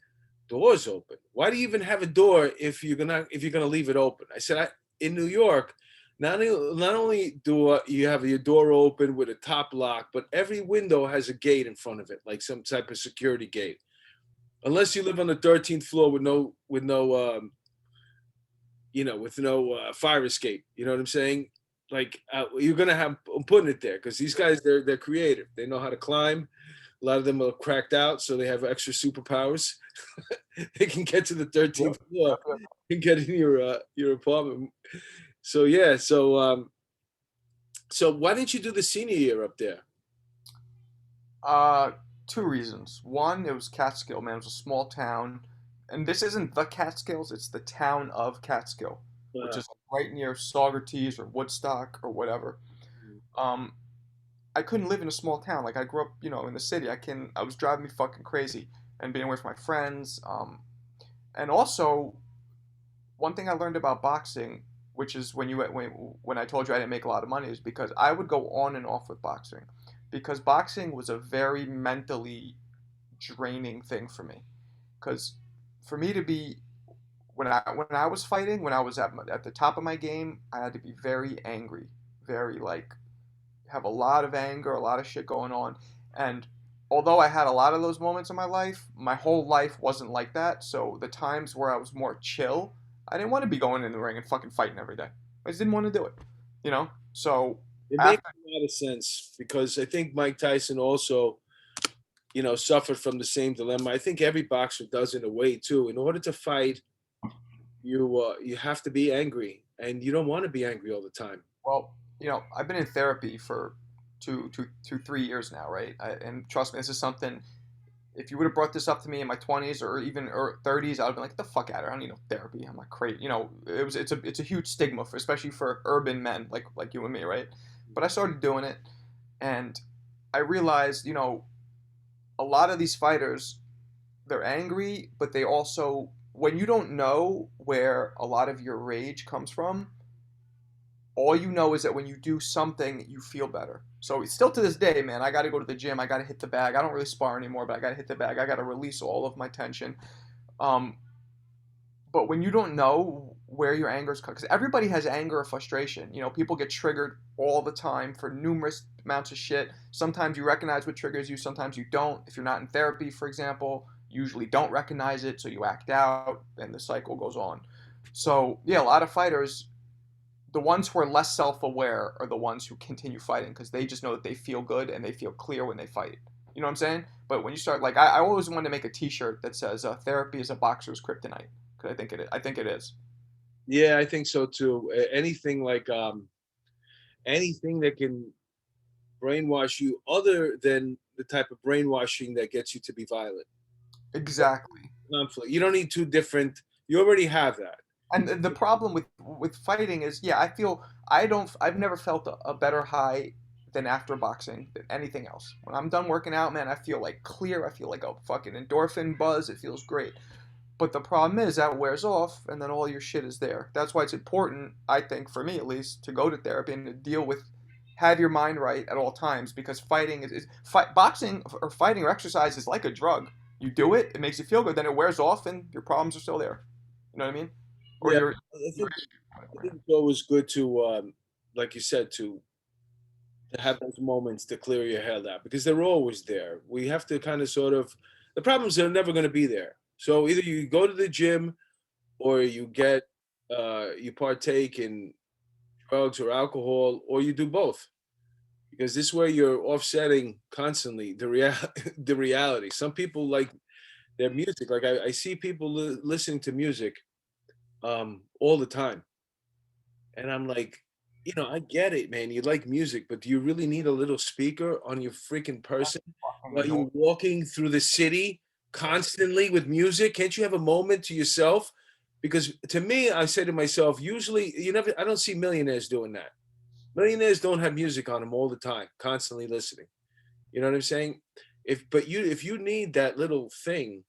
doors open? Why do you even have a door if you're gonna leave it open? I said, in New York, not only do you have your door open with a top lock, but every window has a gate in front of it, like some type of security gate. Unless you live on the 13th floor with no fire escape. You know what I'm saying? Like you're gonna have I'm putting it there because these guys they're creative. They know how to climb. A lot of them are cracked out, so they have extra superpowers. They can get to the Yep. 13th floor Yep. Yep. and get in your apartment. So yeah, so why didn't you do the senior year up there? Uh, Two reasons. One, it was Catskill, man. It was a small town, and this isn't the Catskills; it's the town of Catskill, which Uh, is right near Saugerties or Woodstock or whatever. Um, I couldn't live in a small town. Like I grew up, in the city. I was driving me fucking crazy, and being away from my friends. And also one thing I learned about boxing, which is when I told you I didn't make a lot of money, is because I would go on and off with boxing, because boxing was a very mentally draining thing for me. Because for me to be when I was fighting, when I was at the top of my game, I had to be very angry, very like have a lot of anger, a lot of shit going on, and although I had a lot of those moments in my life, my whole life wasn't like that. So the times where I was more chill, I didn't want to be going in the ring and fucking fighting every day. I just didn't want to do it, you know. So it makes after, a lot of sense because I think Mike Tyson also, suffered from the same dilemma. I think every boxer does in a way too. In order to fight, you have to be angry, and you don't want to be angry all the time. well, I've been in therapy for 3 years now, right? And trust me, this is something. If you would have brought this up to me in my 20s or even 30s, I would have been like, "Get the fuck out of here! I don't need no therapy. I'm not crazy." It's a huge stigma for especially for urban men like you and me, right? But I started doing it, and I realized, a lot of these fighters, they're angry, but they also, when you don't know where a lot of your rage comes from, all you know is that when you do something, you feel better. So still to this day, man, I got to go to the gym. I got to hit the bag. I don't really spar anymore, but I got to hit the bag. I got to release all of my tension. Um, but when you don't know where your anger is, because everybody has anger or frustration. People get triggered all the time for numerous amounts of shit. Sometimes you recognize what triggers you. Sometimes you don't. If you're not in therapy, for example, you usually don't recognize it, so you act out, and the cycle goes on. So yeah, a lot of fighters, the ones who are less self-aware are the ones who continue fighting because they just know that they feel good and they feel clear when they fight. You know what I'm saying? But when you start, like, I always wanted to make a T-shirt that says "Therapy is a boxer's kryptonite" because I think it is. I think it is. Yeah, I think so too. Anything like anything that can brainwash you, other than the type of brainwashing that gets you to be violent. Exactly. Conflict. You don't need two different. You already have that. And the problem with fighting is, yeah, I feel I've never felt a better high than after boxing than anything else. When I'm done working out, man, I feel like clear. I feel like a fucking endorphin buzz. It feels great. But the problem is that wears off, and then all your shit is there. That's why it's important, I think, for me at least, to go to therapy and to deal with, have your mind right at all times. Because boxing or fighting or exercise is like a drug. You do it, it makes you feel good, then it wears off, and your problems are still there. You know what I mean? Or Yeah, I your think I think it's always good to, like you said, to have those moments to clear your head out because they're always there. We have to kind of sort of the problems are never going to be there. So either you go to the gym or you partake in drugs or alcohol, or you do both because this way you're offsetting constantly the reality. Some people like their music. Like I see people listening to music all the time, and I'm like, I get it, man. You like music, but do you really need a little speaker on your freaking person fucking while annoying. you're walking through the city constantly with music? Can't you have a moment to yourself? Because to me, I say to myself, usually I don't see millionaires doing that. Millionaires don't have music on them all the time, constantly listening. You know what I'm saying? If you need that little thing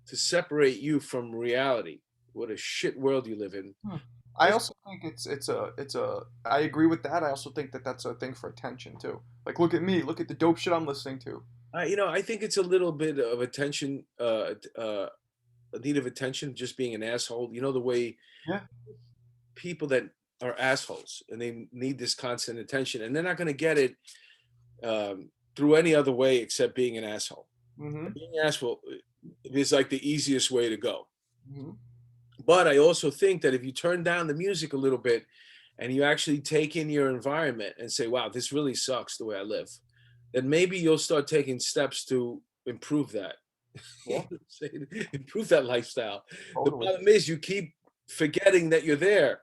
to separate you from reality, what a shit world you live in. Hmm. I Just also think it's a. I agree with that. I also think that that's a thing for attention too. Like, look at me, look at the dope shit I'm listening to. I think it's a little bit of attention, a need of attention, just being an asshole. You know the way Yeah. people that are assholes and they need this constant attention, and they're not going to get it through any other way except being an asshole. Mm-hmm. Being an asshole is like the easiest way to go. Mm-hmm. But I also think that if you turn down the music a little bit and you actually take in your environment and say, wow, this really sucks the way I live, then maybe you'll start taking steps to improve that. Yeah, Improve that lifestyle. The totally. problem is you keep forgetting that you're there.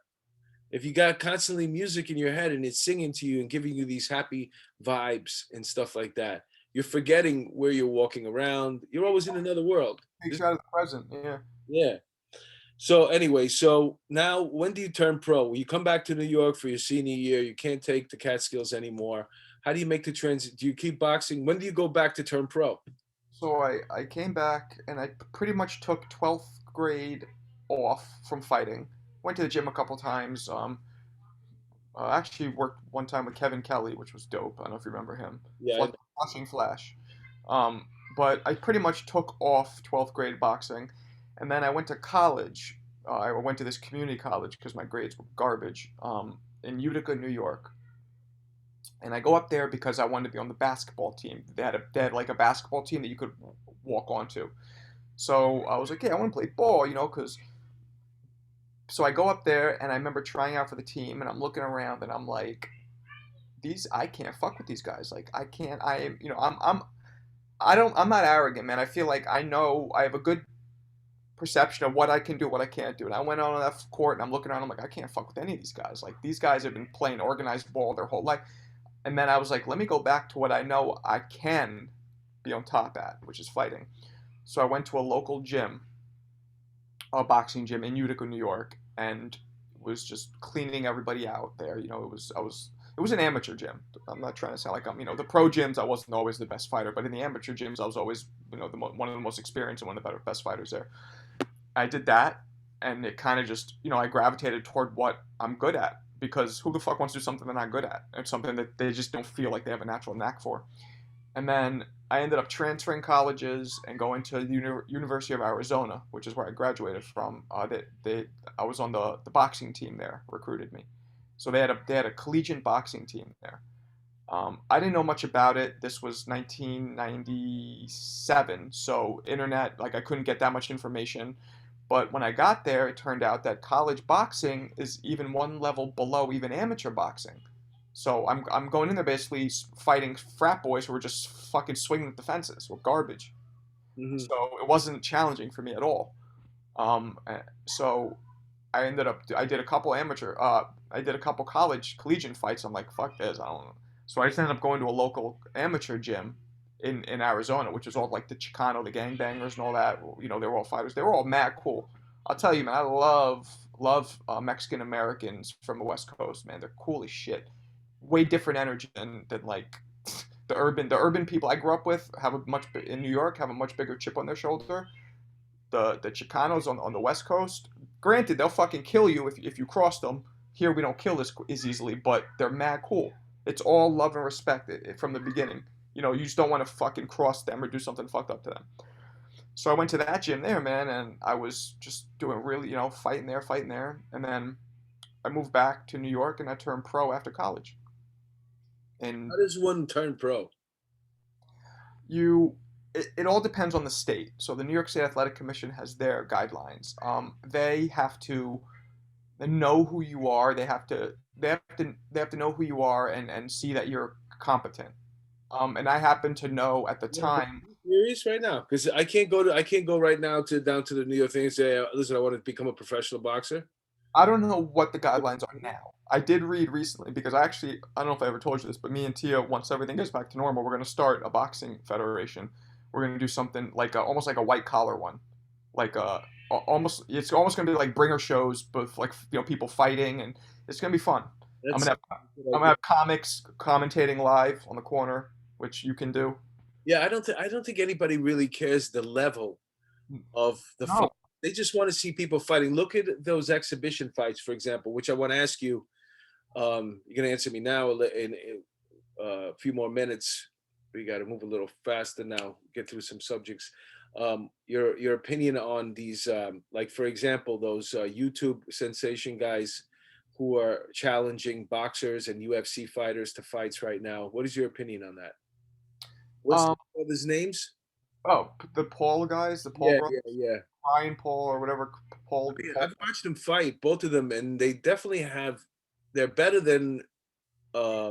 If you got constantly music in your head and it's singing to you and giving you these happy vibes and stuff like that, you're forgetting where you're walking around. You're always in another world. Takes you out of the present. Yeah. Yeah. So anyway, so now when do you turn pro? You come back to New York for your senior year. You can't take the Catskills anymore. How do you make the transit? Do you keep boxing? When do you go back to turn pro? So I came back and I pretty much took 12th grade off from fighting. Went to the gym a couple times. Actually worked one time with Kevin Kelly, which was dope. I don't know if you remember him. Yeah. Flushing Flash. Um, but I pretty much took off 12th grade boxing, and then I went to college. I went to this community college because my grades were garbage in Utica, New York. And I go up there because I wanted to be on the basketball team. They had like a basketball team that you could walk onto. So I was like, yeah, I want to play ball, because so I go up there and I remember trying out for the team and I'm looking around and I'm like, these I can't fuck with these guys. Like I can't. I am. I'm not arrogant, man. I feel like I know I have a good perception of what I can do, what I can't do. And I went on that court and I'm looking around. I'm like, I can't fuck with any of these guys. Like these guys have been playing organized ball their whole life. And then I was like, let me go back to what I know I can be on top at, which is fighting. So I went to a local gym, a boxing gym in Utica, New York, and was just cleaning everybody out there. It was an amateur gym. I'm not trying to sound like the pro gyms. I wasn't always the best fighter, but in the amateur gyms, I was always one of the most experienced and one of the best fighters there. I did that, and it kind of just I gravitated toward what I'm good at because who the fuck wants to do something they're not good at? It's something that they just don't feel like they have a natural knack for. And then I ended up transferring colleges and going to the University of Arizona, which is where I graduated from. I was on the boxing team there, recruited me. So they had a collegiate boxing team there. I didn't know much about it. This was 1997, so internet like I couldn't get that much information. But when I got there, it turned out that college boxing is even one level below even amateur boxing. So I'm going in there basically fighting frat boys who were just fucking swinging at the fences with garbage. Hmm. So it wasn't challenging for me at all. So I did a couple I did a couple collegiate fights. I'm like, fuck this, I don't know. So I just ended up going to a local amateur gym in Arizona, which is all like the Chicano, the gangbangers, and all that. They were all fighters. They were all mad cool. I'll tell you, man, I love Mexican Americans from the West Coast, man. They're cool as shit. Way different energy than like the urban people I grew up with have a much in New York have a much bigger chip on their shoulder. The Chicanos on the West Coast, granted, they'll fucking kill you if you cross them. Here we don't kill as easily, but they're mad cool. It's all love and respect from the beginning. You just don't want to fucking cross them or do something fucked up to them. So I went to that gym there, man, and I was just doing really, fighting there, and then I moved back to New York and I turned pro after college. And How does one turn pro? you it all depends on the state. So the New York State Athletic Commission has their guidelines. They have to know who you are. They have to know who you are and see that you're competent. And I happen to know at the Yeah, but time. I'm serious right now because I can't go right now to down to the New York thing and say, listen, I want to become a professional boxer. I don't know what the guidelines are now. I did read recently because I don't know if I ever told you this, but me and Tia, once everything gets back to normal, we're going to start a boxing federation. We're going to do something like almost like a white collar one, like almost it's almost going to be like bringer shows, but like people fighting, and it's going to be fun. I'm That's gonna have a good I'm gonna idea. have comics commentating live on the corner, which you can do. Yeah, I don't think anybody really cares the level of the fight. No, They just want to see people fighting. Look at those exhibition fights, for example, which I want to ask you. You're gonna answer me now in a few more minutes. We got to move a little faster now. Get through some subjects. Your opinion on these, like for example, those YouTube sensation guys who are challenging boxers and UFC fighters to fights right now. What is your opinion on that? What's Um, all his names? the Paul guys, the Paul Yeah, brothers, yeah, yeah. Ryan Paul or whatever. I Paul, mean, Paul. I've watched them fight, both of them, and they definitely have. They're better than um,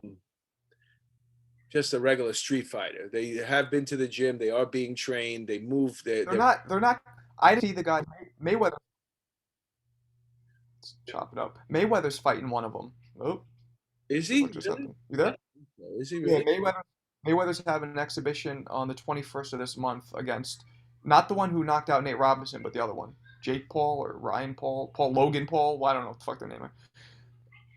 just a regular street fighter. They have been to the gym. They are being trained. They move. They're not. They're not. I didn't see the guy Mayweather chop it up. Mayweather's fighting one of them. Oh, Is the fuck he just really? happened? You I there? don't think so. Is he Yeah, really? Mayweather's having an exhibition on the 21st of this month against not the one who knocked out Nate Robinson, but the other one, Jake Paul or Ryan Paul, Paul Logan Paul. Well, I don't know what the fuck their name is.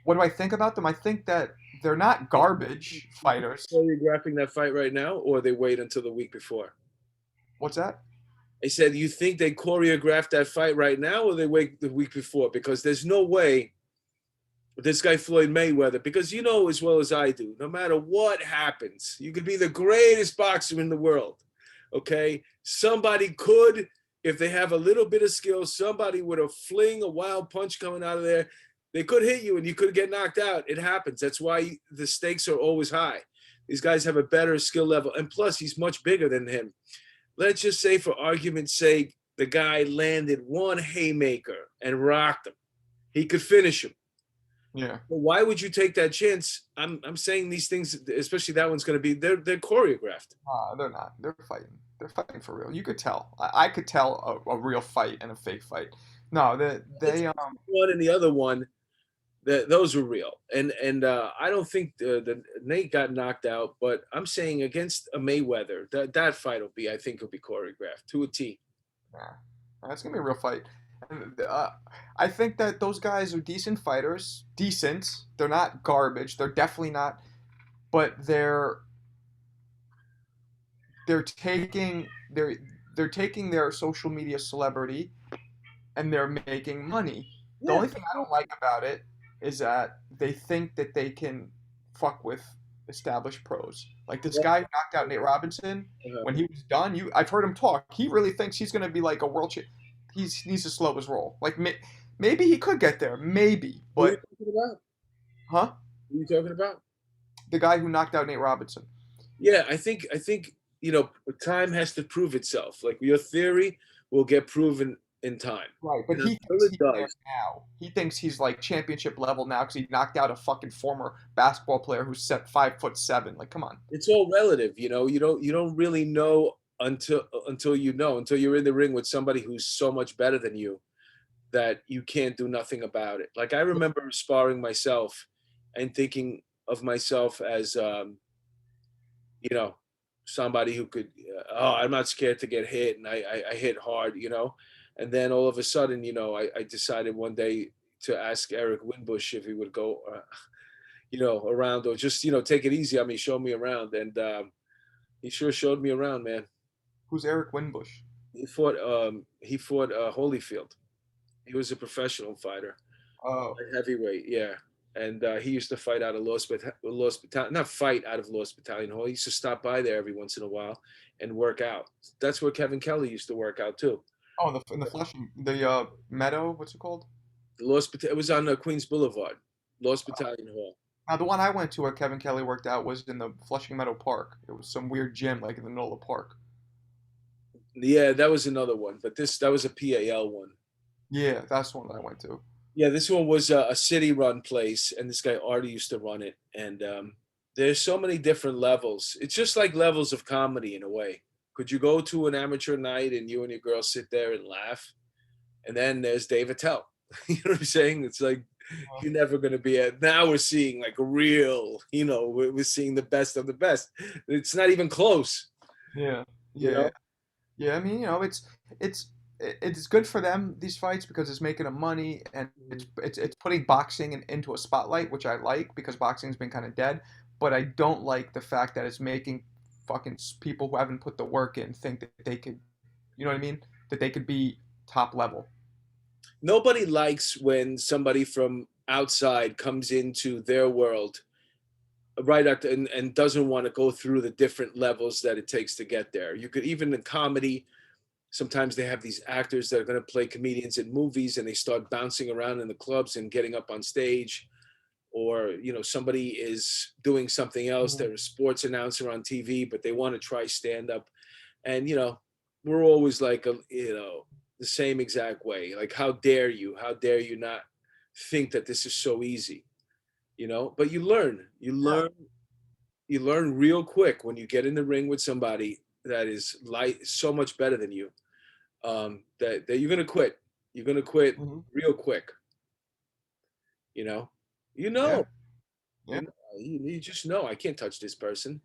What do I think about them? I think that they're not garbage You think fighters. they're choreographing that fight right now, or they wait until the week before? What's that? I said, you think they choreographed that fight right now, or they wait the week before? Because there's no way this guy Floyd Mayweather, because you know as well as I do, no matter what happens, you could be the greatest boxer in the world. Okay, somebody could, if they have a little bit of skill, somebody with a fling, a wild punch coming out of there, they could hit you and you could get knocked out. It happens. That's why the stakes are always high. These guys have a better skill level, and plus he's much bigger than him. Let's just say, for argument's sake, the guy landed one haymaker and rocked him. He could finish him. Yeah. Well, why would you take that chance? I'm saying these things, especially that one's going to be they're choreographed. They're not. They're fighting. They're fighting for real. You could tell. I could tell a real fight and a fake fight. No, they One and the other one, those were real. And I don't think the Nate got knocked out, but I'm saying against a Mayweather, that fight will be, I think, will be choreographed to a T. yeah, that's gonna be a real fight. And I think that those guys are decent fighters. Decent. They're not garbage. They're definitely not. But they're taking they're taking their social media celebrity and they're making money. The Yeah. only thing I don't like about it is that they think that they can fuck with established pros. Like this guy who knocked out Nate Robinson, Uh-huh. when he was done, I've heard him talk. He really thinks he's going to be like a world champ. He needs to slow his roll. Like maybe he could get there, maybe. Who are you But talking about? huh? Who are you talking about? The guy who knocked out Nate Robinson. Yeah, I think time has to prove itself. Like your theory will get proven in time. Right, but And he until thinks it he's there does, now. He thinks he's like championship level now because he knocked out a fucking former basketball player who's set 5'7". Like, come on. it's all relative. You don't really know until you know, until you're in the ring with somebody who's so much better than you that you can't do nothing about it. Like I remember sparring myself and thinking of myself as you know somebody who could oh, I'm not scared to get hit, and I hit hard. And then all of a sudden, I decided one day to ask Eric Winbush if he would go around, or just take it easy on me, show me around. And he sure showed me around, man. Who's Eric Winbush? He fought Holyfield. He was a professional fighter Oh, at heavyweight, yeah. And he used to fight out of Lost Battalion, not fight out of Lost Battalion Hall. He used to stop by there every once in a while and work out. That's where Kevin Kelly used to work out too. oh, in the Flushing, the Meadow. What's it called? It was on Queens Boulevard, Lost Battalion Hall. Now, the one I went to where Kevin Kelly worked out was in the Flushing Meadow Park. It was some weird gym, like in the middle of the park. Yeah, that was another one, but that was a PAL one. Yeah, that's the one that I went to. Yeah, this one was a city-run place, and this guy Artie used to run it. And there's so many different levels. It's just like levels of comedy in a way. Could you go to an amateur night and you and your girl sit there and laugh? And then there's Dave Attell. You know what I'm saying? It's like Uh, you're never going to be at. Now we're seeing like real. We're seeing the best of the best. It's not even close. Yeah, You yeah, know. yeah. I mean, it's it's good for them these fights because it's making them money and it's putting boxing into a spotlight, which I like because boxing's been kind of dead. But I don't like the fact that it's making fucking people who haven't put the work in think that they could, you know what I mean? That they could be top level. Nobody likes when somebody from outside comes into their world right after and doesn't want to go through the different levels that it takes to get there. You could even in comedy, sometimes they have these actors that are going to play comedians in movies, and they start bouncing around in the clubs and getting up on stage. Or somebody is doing something else, Mhm. they're a sports announcer on TV, but they want to try stand up. And we're always like the same exact way, like, how dare you not think that this is so easy. But you learn real quick when you get in the ring with somebody that is like so much better than you, that you're gonna quit Mhm. real quick. you know you Yeah. know Yeah. you just know, I can't touch this person.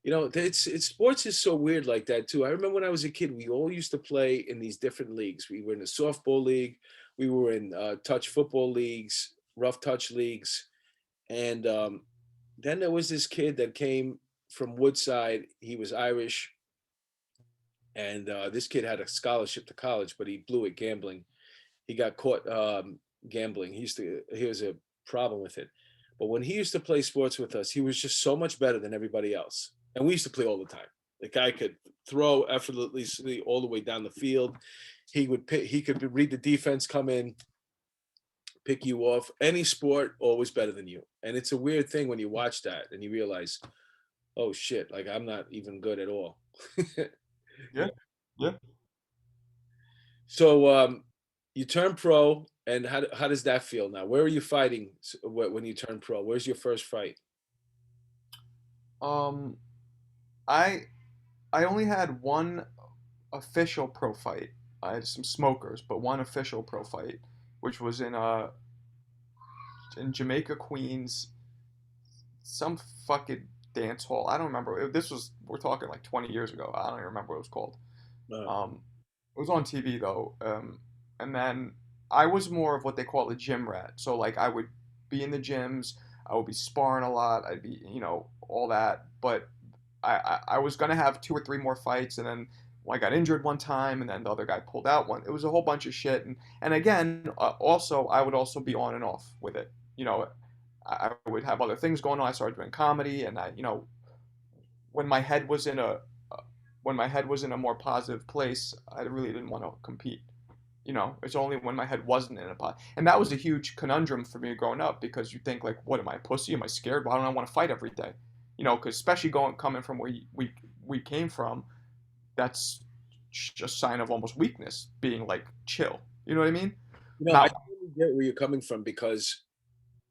It's sports is so weird like that too. I remember when I was a kid, we all used to play in these different leagues. We were in a softball league, we were in touch football leagues, rough touch leagues. And then there was this kid that came from Woodside. He was Irish, and this kid had a scholarship to college, but he blew it gambling. He got caught gambling. He was a problem with it. But when he used to play sports with us, he was just so much better than everybody else. And we used to play all the time. The guy could throw effortlessly all the way down the field. He could read the defense, come in, pick you off. Any sport, always better than you. And it's a weird thing when you watch that and you realize, oh shit, like I'm not even good at all. You Yeah. Yeah. So you turn pro, and how does that feel now? Where are you fighting when you turn pro? Where's your first fight? Um, I I only had one official pro fight. I had some smokers, but one official pro fight, which was in Jamaica, Queens, some fucking dance hall. I don't remember. This was, we're talking like 20 years ago. I don't even remember what it was called. Uh, Um, it was on TV though. And then I was more of what they call a gym rat. So like I would be in the gyms, I would be sparring a lot, I'd be, all that. But I was gonna have two or three more fights, and then I got injured one time, and then the other guy pulled out one. It was a whole bunch of shit, and again, also I would also be on and off with it. I would have other things going on. I started doing comedy, and when my head was in a when my head was in a more positive place, I really didn't want to compete. It's only when my head wasn't in a pot, and that was a huge conundrum for me growing up, because you think like, what am I, a pussy? Am I scared? Why don't I want to fight every day? Because especially coming from where we came from, that's just a sign of almost weakness, being like chill. You know what I mean? I Not. totally get where you're coming from, because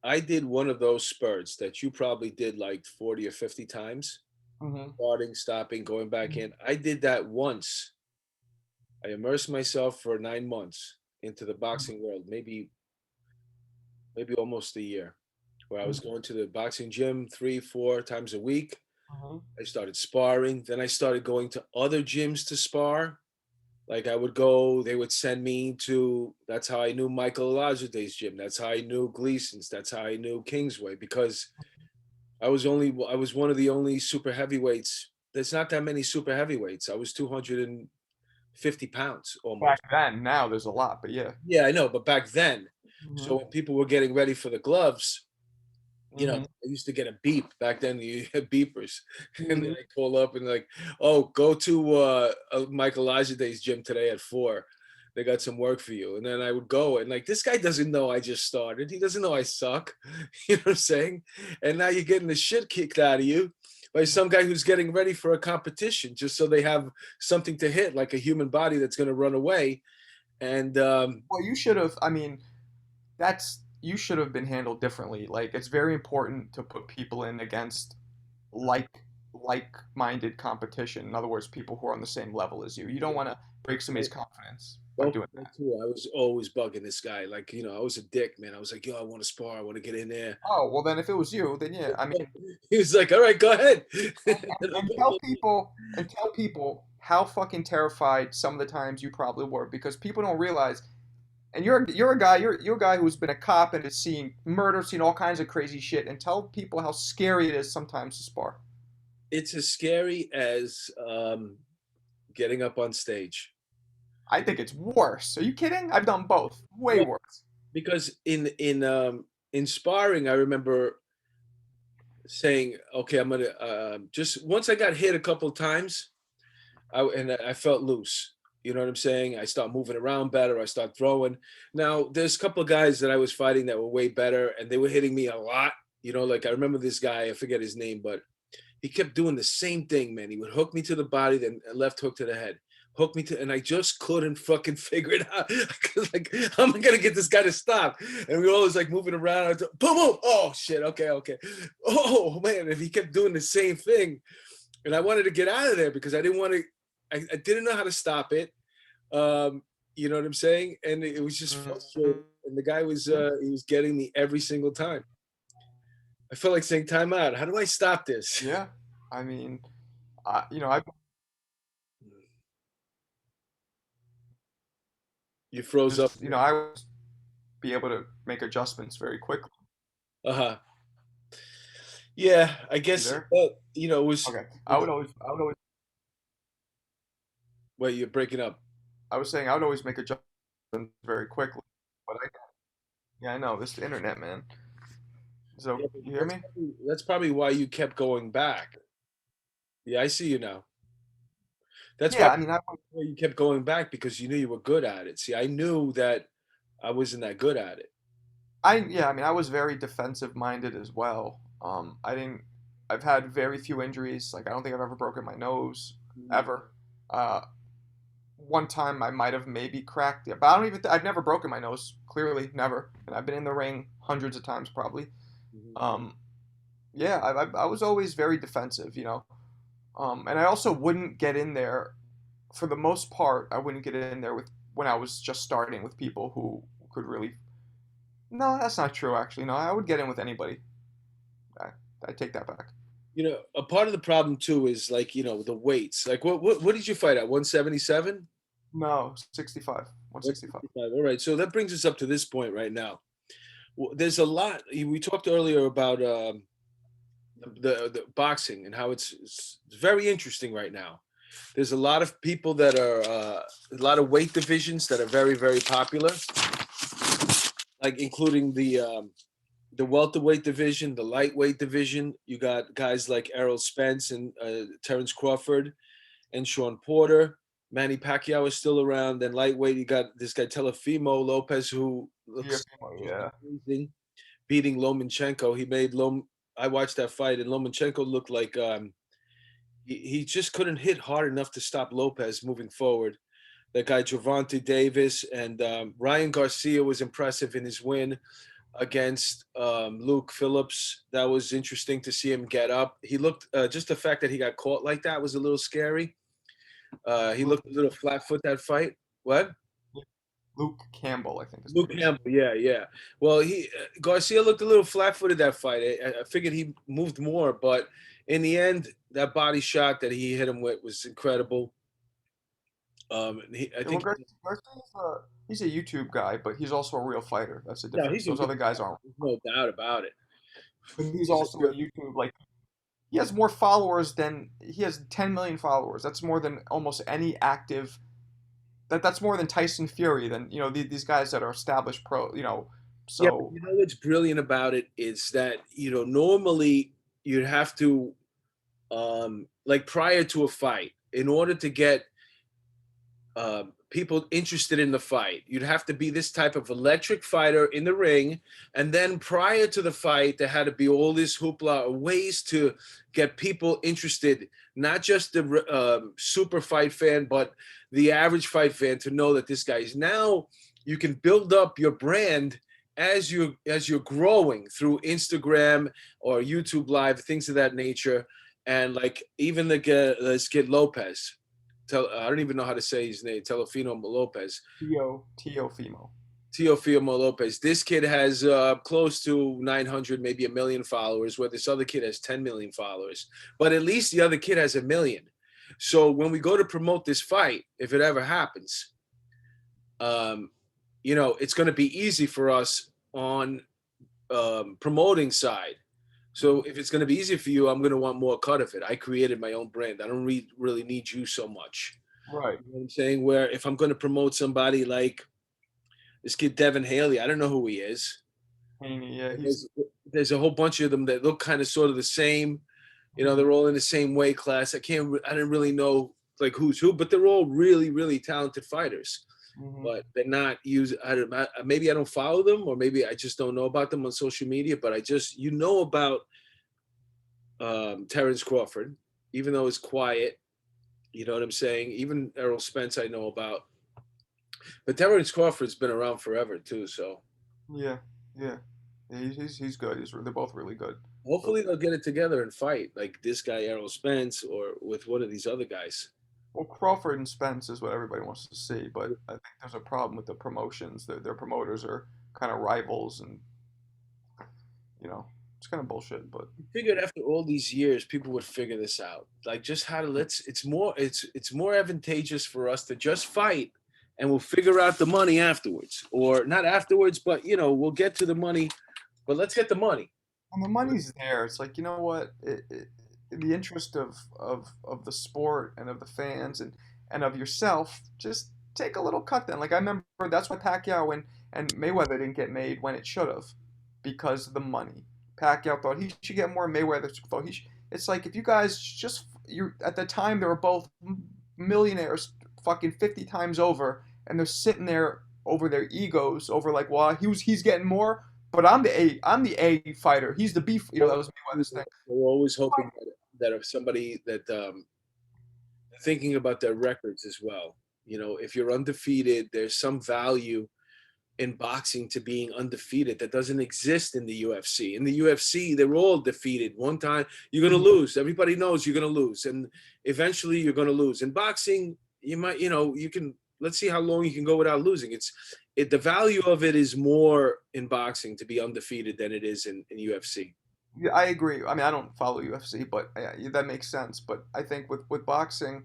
I did one of those spurts that you probably did like 40 or 50 times, Hmm. starting, stopping, going back in. I did that once. I immersed myself for 9 months into the boxing world, maybe almost a year, where I was going to the boxing gym 3, 4 times a week. Hmm. I started sparring. Then I started going to other gyms to spar. Like I would go, they would send me to, that's how I knew Michael Olajude's gym. That's how I knew Gleason's. That's how I knew Kingsway, because I was one of the only super heavyweights. There's not that many super heavyweights. I was 250 pounds Back almost. then, now there's a lot, but yeah. Yeah, I know. But back then, Hmm. so when people were getting ready for the gloves, Hmm. I used to get a beep back then. You had beepers, and then Hmm. I call up and like, oh, go to Michael Olajude's gym today at 4. They got some work for you. And then I would go, and like, this guy doesn't know I just started. He doesn't know I suck. You know what I'm saying? And now you're getting the shit kicked out of you by some guy who's getting ready for a competition just so they have something to hit, like a human body that's going to run away. And Well, you should have. I mean, that's you should have been handled differently. Like, it's very important to put people in against like like-minded competition. In other words, people who are on the same level as you. You don't want to break somebody's confidence by don't doing forget that. too, I was always bugging this guy. Like, I was a dick, man. I was like, yo, I want to spar. I want to get in there. Oh, well then if it was you, then yeah. I mean, He was like, all right, go ahead. and tell people how fucking terrified some of the times you probably were, because people don't realize. And you're a guy who's been a cop and has seen murder, seen all kinds of crazy shit, and tell people how scary it is sometimes to spar. It's as scary as getting up on stage. I think it's worse. Are you kidding? I've done both. Way Well, worse. because in sparring, I remember saying, okay, I'm gonna just once I got hit a couple of times, I felt loose. You know what I'm saying? I start moving around better. I start throwing. Now, there's a couple of guys that I was fighting that were way better, and they were hitting me a lot. You know, like I remember this guy, I forget his name, but he kept doing the same thing, man. He would hook me to the body, then a left hook to the head. Hook me to, and I just couldn't fucking figure it out. Like, how am I gonna get this guy to stop? And we were always like moving around. Boom, boom. Oh shit. Okay, okay. Oh man, if he kept doing the same thing, and I wanted to get out of there because I didn't want to. I didn't know how to stop it. Um, you know what I'm saying? And it was just frustrating. And the guy was he was getting me every single time. I felt like saying, "Time out. How do I stop this?" Yeah, I mean, I You froze up. just I would be able to make adjustments very quickly. Uh huh. Yeah, I You guess there? it was. Okay. I would always, Wait, you're breaking up. I was saying I would always make adjustments very quickly. But yeah, I know this internet, man. So Yeah, but you hear me? that's probably why you kept going back. Yeah, I see you now. That's Yeah, probably I mean, why you kept going back because you knew you were good at it. See, I knew that I wasn't that good at it. yeah, I mean, I was very defensive minded as well. I didn't. I've had very few injuries. Like, I don't think I've ever broken my nose Mhm. ever. Uh, One time I might have maybe cracked it, but I don't even. I've never broken my nose. Clearly, never. And I've been in the ring hundreds of times, probably. Mhm. Um, yeah, I was always very defensive. And I also wouldn't get in there for the most part. I wouldn't get in there with when I was just starting with people who could really. No, that's not true. Actually, no, I would get in with anybody. I, I take that back. A part of the problem too is like, the weights. Like what did you fight at? 177? No, 65, 165. 165. All right. So that brings us up to this point right now. There's a lot. We talked earlier about the boxing and how it's very interesting right now. There's a lot of people that are a lot of weight divisions that are very, very popular, like including the welterweight division, the lightweight division. You got guys like Errol Spence and Terrence Crawford and Sean Porter. Manny Pacquiao is still around. Then lightweight, you got this guy Telefimo Lopez, who Yeah, looks just yeah. amazing, beating Lomachenko. He made Lom. I watched that fight, and Lomachenko looked like he just couldn't hit hard enough to stop Lopez moving forward. That guy Gervonta Davis and Ryan Garcia was impressive in his win against Luke Phillips. That was interesting to see him get up. He looked just the fact that he got caught like that was a little scary. He Luke, looked a little flat foot that fight. What? Luke Campbell, I think his Luke name is. Campbell, yeah, yeah. Well, he Garcia looked a little flat-footed that fight. I figured he moved more, but in the end, that body shot that he hit him with was incredible. I Yeah, well, think, He's a YouTube guy, but he's also a real fighter. That's the no, difference. he's a Those real other guys fighter. aren't. There's no doubt about it. But he's He's a also a real, YouTube like he has more followers than he has 10 million followers. That's more than almost any active. That's more than Tyson Fury. Than these guys that are established pro. yeah, but So what's brilliant about it is that normally you'd have to like prior to a fight in order to get people interested in the fight. You'd have to be this type of electric fighter in the ring. And then prior to the fight, there had to be all this hoopla, ways to get people interested, not just the super fight fan, but the average fight fan to know that this guy is now. You can build up your brand as you're growing through Instagram or YouTube Live, things of that nature. And like even let's get Lopez. I don't even know how to say his name. Telefino Lopez. Teofimo. Teofimo Lopez. This kid has close to 900, maybe a million followers, where this other kid has 10 million followers. But at least the other kid has a million. So when we go to promote this fight, if it ever happens, um, it's going to be easy for us on promoting side. So if it's going to be easy for you, I'm going to want more cut of it. I created my own brand. I don't really need you so much. Right. You know what I'm saying? Where if I'm going to promote somebody like this kid Devin Haley, I don't know who he is. Haney, yeah, And he's there's a whole bunch of them that look kind of sort of the same. They're all in the same weight class. I didn't really know like who's who, but they're all really, really talented fighters. Hmm. But they're not using. Maybe I don't follow them, or maybe I just don't know about them on social media. But I just, about Terrence Crawford, even though it's quiet. You know what I'm saying? Even Errol Spence, I know about. But Terrence Crawford's been around forever too. So Yeah, yeah, yeah. He's good. They're both really good. Both. hopefully they'll get it together and fight like this guy Errol Spence or with one of these other guys. Well, Crawford and Spence is what everybody wants to see, but I think there's a problem with the promotions. Their promoters are kind of rivals, and you know, it's kind of bullshit. But Figured after all these years, people would figure this out. Like just how to let's. It's more advantageous for us to just fight, and we'll figure out the money afterwards, or not afterwards, but we'll get to the money. But let's get the money. when the money's there, it's like, you know what? In the interest of the sport and of the fans and of yourself, just take a little cut then. Like I remember that's why Pacquiao and Mayweather didn't get made when it should have, because of the money. Pacquiao thought he should get more. Mayweather thought he should. It's like if you guys just you at the time they were both millionaires, fucking 50 times over, and they're sitting there over their egos, over like, well, he's getting more, but I'm the A fighter. He's the B. That was Mayweather's thing. We're always hoping that if somebody that thinking about their records as well. If you're undefeated, there's some value in boxing to being undefeated that doesn't exist in the UFC. In the UFC, they're all defeated. One time, you're going to lose. Everybody knows you're going to lose. And eventually, you're going to lose. In boxing, you might, you can, let's see how long you can go without losing. The value of it is more in boxing to be undefeated than it is in UFC. Yeah, I agree. I mean, I don't follow UFC, but that makes sense. But I think with boxing,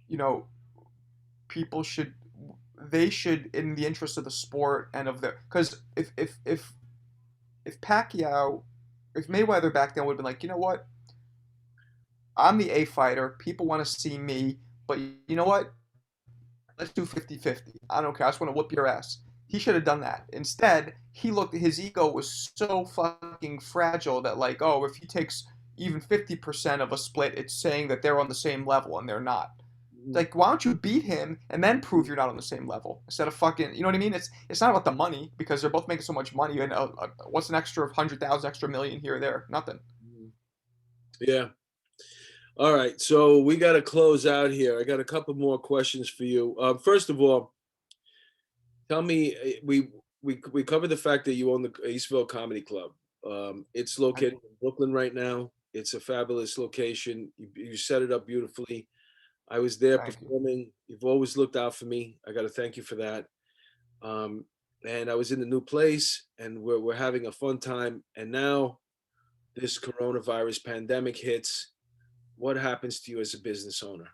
you know, people should they should, in the interest of the sport and of their, because if Pacquiao, if Mayweather back then would have been like, you know what, I'm the A fighter, people want to see me, but you know what, let's do 50-50. I don't care. I just want to whoop your ass. He should have done that. Instead, his ego was so fucking fragile that, like, oh, if he takes even 50% of a split, it's saying that they're on the same level and they're not. Like, why don't you beat him and then prove you're not on the same level instead of fucking, you know what I mean? It's not about the money, because they're both making so much money, and what's an extra 100,000, extra million here or there? Nothing. Yeah. All right. So we got to close out here. I got a couple more questions for you. First of all, tell me, we covered the fact that you own the Eastville Comedy Club. It's located in Brooklyn right now. It's a fabulous location. You set it up beautifully. I was there Thank you. performing. You've always looked out for me. I got to thank you for that. Um, and I was in the new place, and we're having a fun time. And now this coronavirus pandemic hits. What happens to you as a business owner?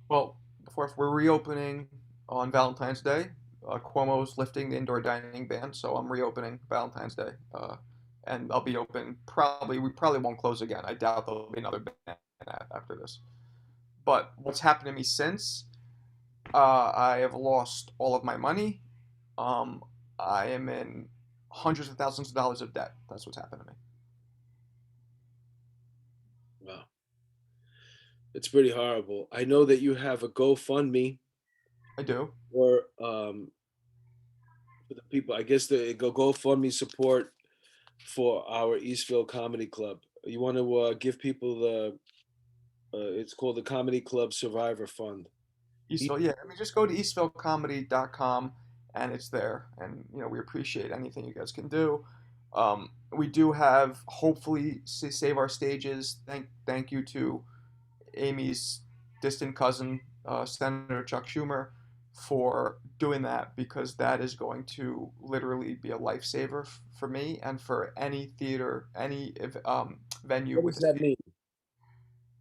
Well, before we're reopening on Valentine's Day. Cuomo's lifting the indoor dining ban, so I'm reopening Valentine's Day, and I'll be open. Probably we probably won't close again. I doubt there'll be another ban after this. But what's happened to me since? I have lost all of my money. Um, I am in hundreds of thousands of dollars of debt. That's what's happened to me. Wow, it's pretty horrible. I know that you have a GoFundMe I do. for the people. I guess the GoFundMe support for our Eastville Comedy Club. You want to give people the? It's called the Comedy Club Survivor Fund. Eastville, yeah. I mean, just go to eastvillecomedy.com and it's there. And we appreciate anything you guys can do. We do have, hopefully, Save Our Stages. Thank you to Amy's distant cousin, Senator Chuck Schumer, for doing that, because that is going to literally be a lifesaver for me and for any theater, any venue What with does a that stage. mean?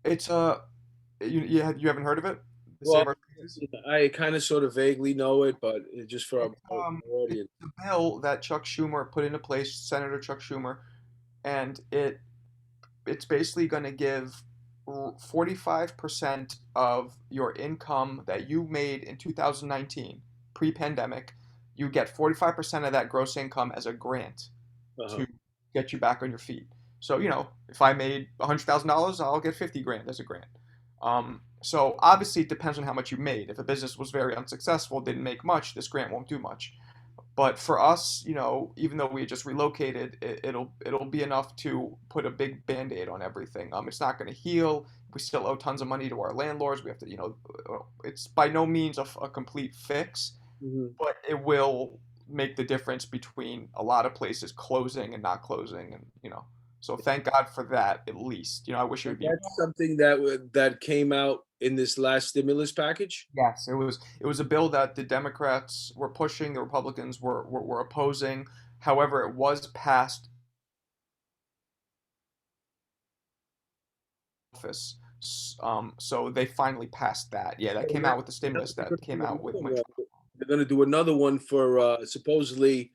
It's you haven't heard of it? The Well, Save Our Stages. I kind of sort of vaguely know it, but just for It's our it's audience. a bill that Chuck Schumer put into place, Senator Chuck Schumer, and it's basically going to give 45% of your income that you made in 2019, pre-pandemic. You get 45% of that gross income as a grant Uh-huh. to get you back on your feet. So, if I made $100,000, I'll get 50 grand as a grant. So obviously it depends on how much you made. If a business was very unsuccessful, didn't make much, this grant won't do much. But for us, even though we just relocated, it'll be enough to put a big band-aid on everything. It's not going to heal. We still owe tons of money to our landlords. We have to, it's by no means a complete fix, Mhm. but it will make the difference between a lot of places closing and not closing, and so thank God for that at least. I wish it And would be that's more. something that came out in this last stimulus package. Yes, it was a bill that the Democrats were pushing, the Republicans were opposing. However, it was passed office. So they finally passed that. Yeah, that So came now, out with the now stimulus they're that going to came do out with another when one. Trump. They're going to do another one for supposedly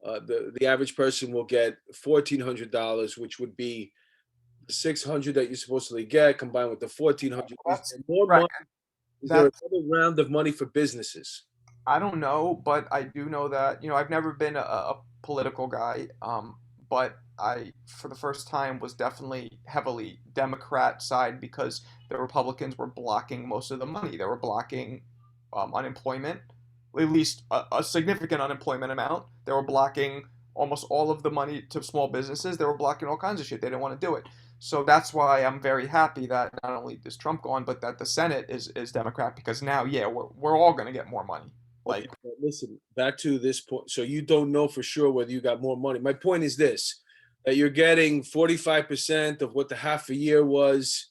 the average person will get $1,400, which would be the 600 that you supposedly get combined with the 1,400. Is That's there more right. money? Is there That's another round of money for businesses? I don't know, but I do know that I've never been a political guy, but I for the first time was definitely heavily Democrat side because the Republicans were blocking most of the money. They were blocking unemployment, at least a significant unemployment amount. They were blocking almost all of the money to small businesses. They were blocking all kinds of shit. They didn't want to do it. So that's why I'm very happy that not only is Trump gone, but that the Senate is Democrat because now, yeah, we're all going to get more money. Okay, Like, but listen, back to this point. So you don't know for sure whether you got more money. My point is this, that you're getting 45% of what the half a year was.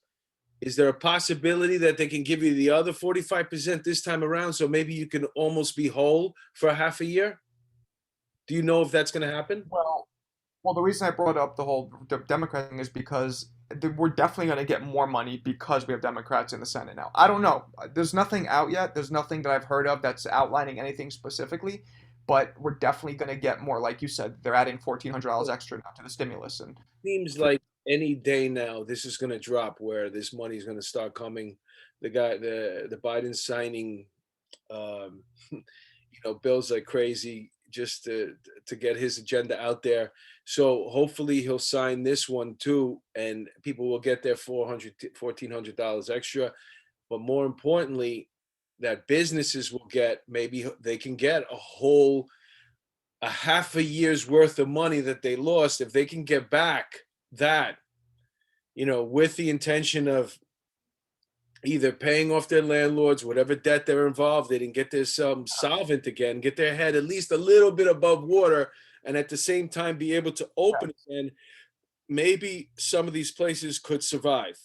Is there a possibility that they can give you the other 45% this time around? So maybe you can almost be whole for a half a year? Do you know if that's going to happen? well, the reason I brought up the whole Democrat thing is because we're definitely going to get more money because we have Democrats in the Senate now. I don't know. There's nothing out yet. There's nothing that I've heard of that's outlining anything specifically, but we're definitely going to get more. Like you said, they're adding $1,400 extra now to the stimulus, and Seems like any day now this is going to drop where this money is going to start coming. The Biden signing, um, bills like crazy just to get his agenda out there. So hopefully he'll sign this one too, and people will get their 400 $1,400 extra. But more importantly, that businesses will get, maybe they can get a half a year's worth of money that they lost. If they can get back that, with the intention of either paying off their landlords, whatever debt they're involved in, and get this solvent again, get their head at least a little bit above water, and at the same time be able to open again, maybe some of these places could survive.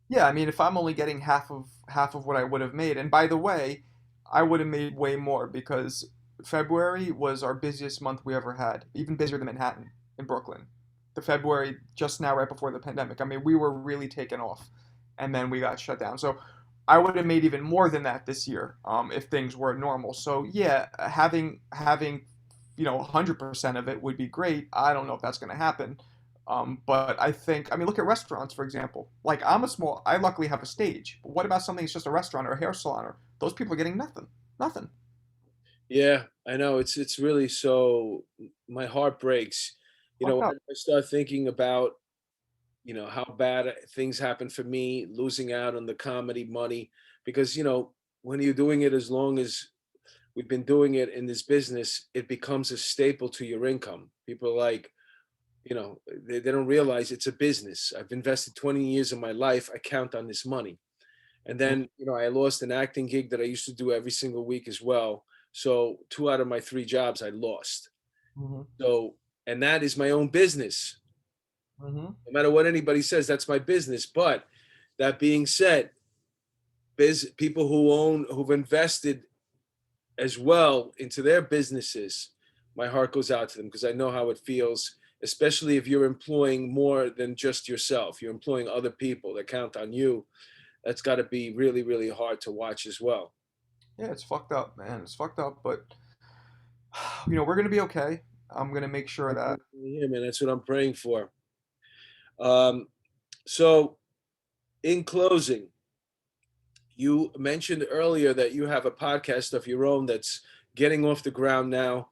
yeah, I mean, if I'm only getting half of what I would have made, and by the way, I would have made way more because February was our busiest month we ever had, even busier than Manhattan in Brooklyn. The February just now, right before the pandemic. I mean, we were really taken off, and then we got shut down. So I would have made even more than that this year, if things were normal. So yeah, having 100% of it would be great. I don't know if that's going to happen. But I mean, look at restaurants, for example. Like, I luckily have a stage. But what about something that's just a restaurant or a hair salon? Or those people are getting nothing. Nothing. Yeah, I know, it's really so, my heart breaks. Fucked When up. I start thinking about, how bad things happen for me, losing out on the comedy money, because, when you're doing it as long as we've been doing it in this business, it becomes a staple to your income. People are like, they don't realize it's a business. I've invested 20 years of my life. I count on this money. And then, I lost an acting gig that I used to do every single week as well. So 2 out of my 3 jobs I lost. Mm-hmm. So, and that is my own business. Mm-hmm. No matter what anybody says, that's my business. But that being said, people who've invested as well into their businesses, my heart goes out to them because I know how it feels, especially if you're employing more than just yourself. You're employing other people that count on you. That's got to be really, really hard to watch as well. Yeah, it's fucked up, man. It's fucked up, but we're gonna be okay. I'm gonna make sure that. Yeah, man, that's what I'm praying for. Um, so, in closing, you mentioned earlier that you have a podcast of your own that's getting off the ground now.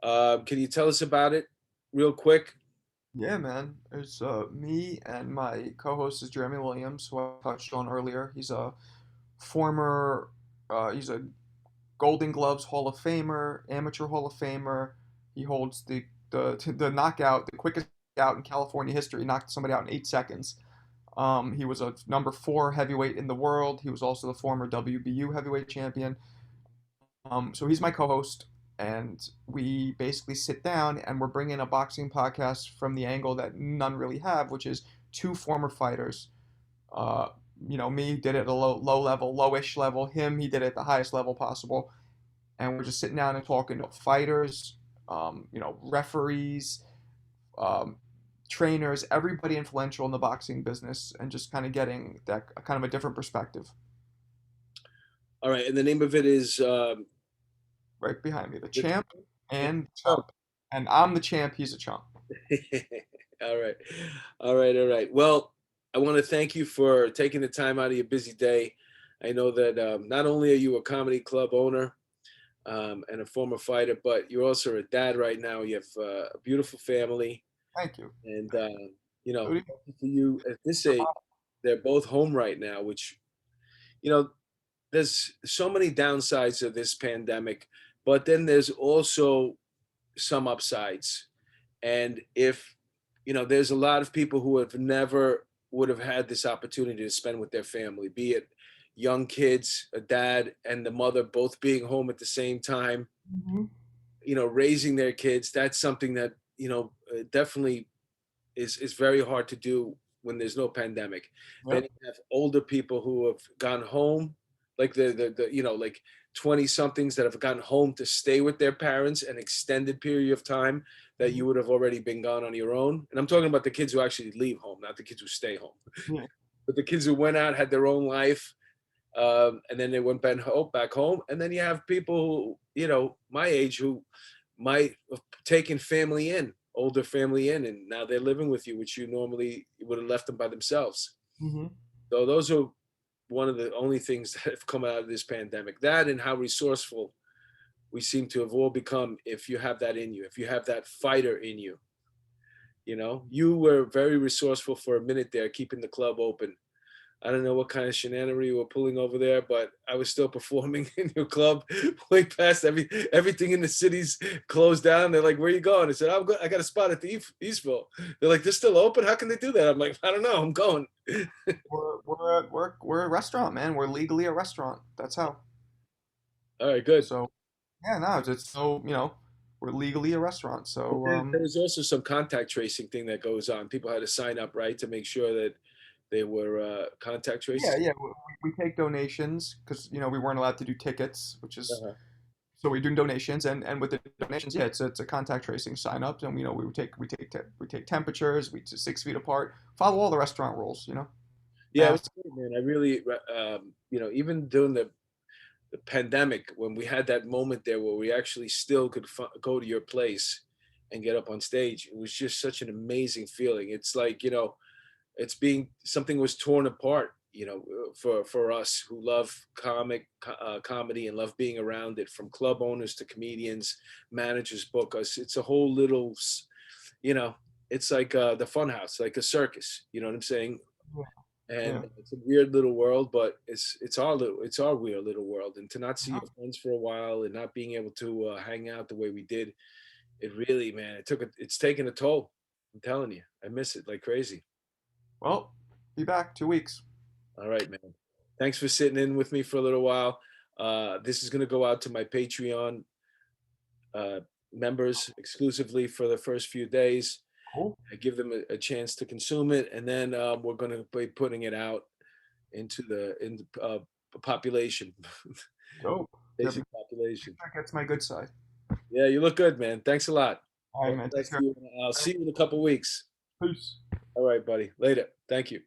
Can you tell us about it real quick? Yeah, man. It's me and my co-host is Jeremy Williams, who I touched on earlier. He's a former, he's a Golden Gloves Hall of Famer, amateur Hall of Famer. He holds the knockout, the quickest out in California history. He knocked somebody out in 8 seconds. He was a number four heavyweight in the world. He was also the former WBU heavyweight champion. So he's my co-host, and we basically sit down and we're bringing a boxing podcast from the angle that none really have, which is two former fighters. Uh, me did it at a low level, lowish level. Him, he did it at the highest level possible, and we're just sitting down and talking to fighters, referees, um, trainers, everybody influential in the boxing business, and just kind of getting that kind of a different perspective. All right, and the name of it is Right behind me, the the, champ the and the Trump. chump, and I'm the champ. He's a chump. All right, all right, all right. Well, I want to thank you for taking the time out of your busy day. I know that not only are you a comedy club owner and a former fighter, but you're also a dad right now. You have a beautiful family, Thank you. and Cody. for you at this age, they're both home right now, which you know there's so many downsides of this pandemic, but then there's also some upsides. And if, there's a lot of people who have never would have had this opportunity to spend with their family, be it young kids, a dad and the mother both being home at the same time, Mhm. raising their kids. That's something that, definitely is very hard to do when there's no pandemic. Then Yep. you have older people who have gone home, like like 20 somethings that have gone home to stay with their parents an extended period of time that Mhm. you would have already been gone on your own. And I'm talking about the kids who actually leave home, not the kids who stay home. Yeah. But the kids who went out, had their own life, and then they went back home. And then you have people who, my age who might have taken family in, older family in, and now they're living with you, which you normally would have left them by themselves. Mhm. So those are one of the only things that have come out of this pandemic. That and how resourceful we seem to have all become if you have that in you, if you have that fighter in you. You were very resourceful for a minute there, keeping the club open. I don't know what kind of shenanigan you were pulling over there, but I was still performing in your club way past everything in the city's closed down. They're like, "Where are you going?" I said, I got a spot at the Eastville." They're like, "They're still open? How can they do that?" I'm like, "I don't know. I'm going." We're a restaurant, man. We're legally a restaurant. That's how. All right, good. So yeah, no, it's so we're legally a restaurant. But So there was also some contact tracing thing that goes on. People had to sign up, right, to make sure that they were contact yeah, tracers. yeah, we take donations because we weren't allowed to do tickets, which is Uh-huh. so we're doing donations, and with the donations, yeah, it's a contact tracing sign up, and we take temperatures, 6 feet apart, follow all the restaurant rules, Yeah, it was mask. great, man. I really, even during the pandemic, when we had that moment there where we actually still could go to your place and get up on stage, it was just such an amazing feeling. It's like, it's being something was torn apart, for us who love comedy and love being around it, from club owners to comedians, managers book us. It's a whole little, you know, it's like the fun house, like a circus. You know what I'm saying? Yeah, And yeah. it's a weird little world, but it's our weird little world. And to not see Uh-huh. your friends for a while and not being able to hang out the way we did, it really, man, it's taken a toll. I'm telling you, I miss it like crazy. Well, be back 2 weeks. All right, man. Thanks for sitting in with me for a little while. This is going to go out to my Patreon uh, members exclusively for the first few days. Cool. I give them a chance to consume it, and then we're going to be putting it out into the population, Dope. Yeah, basic population. that gets my good side. Yeah, you look good, man. Thanks a lot. All All right, man. the Take best care. to you. I'll see you in a couple weeks. Peace. All right, buddy. Later. Thank you.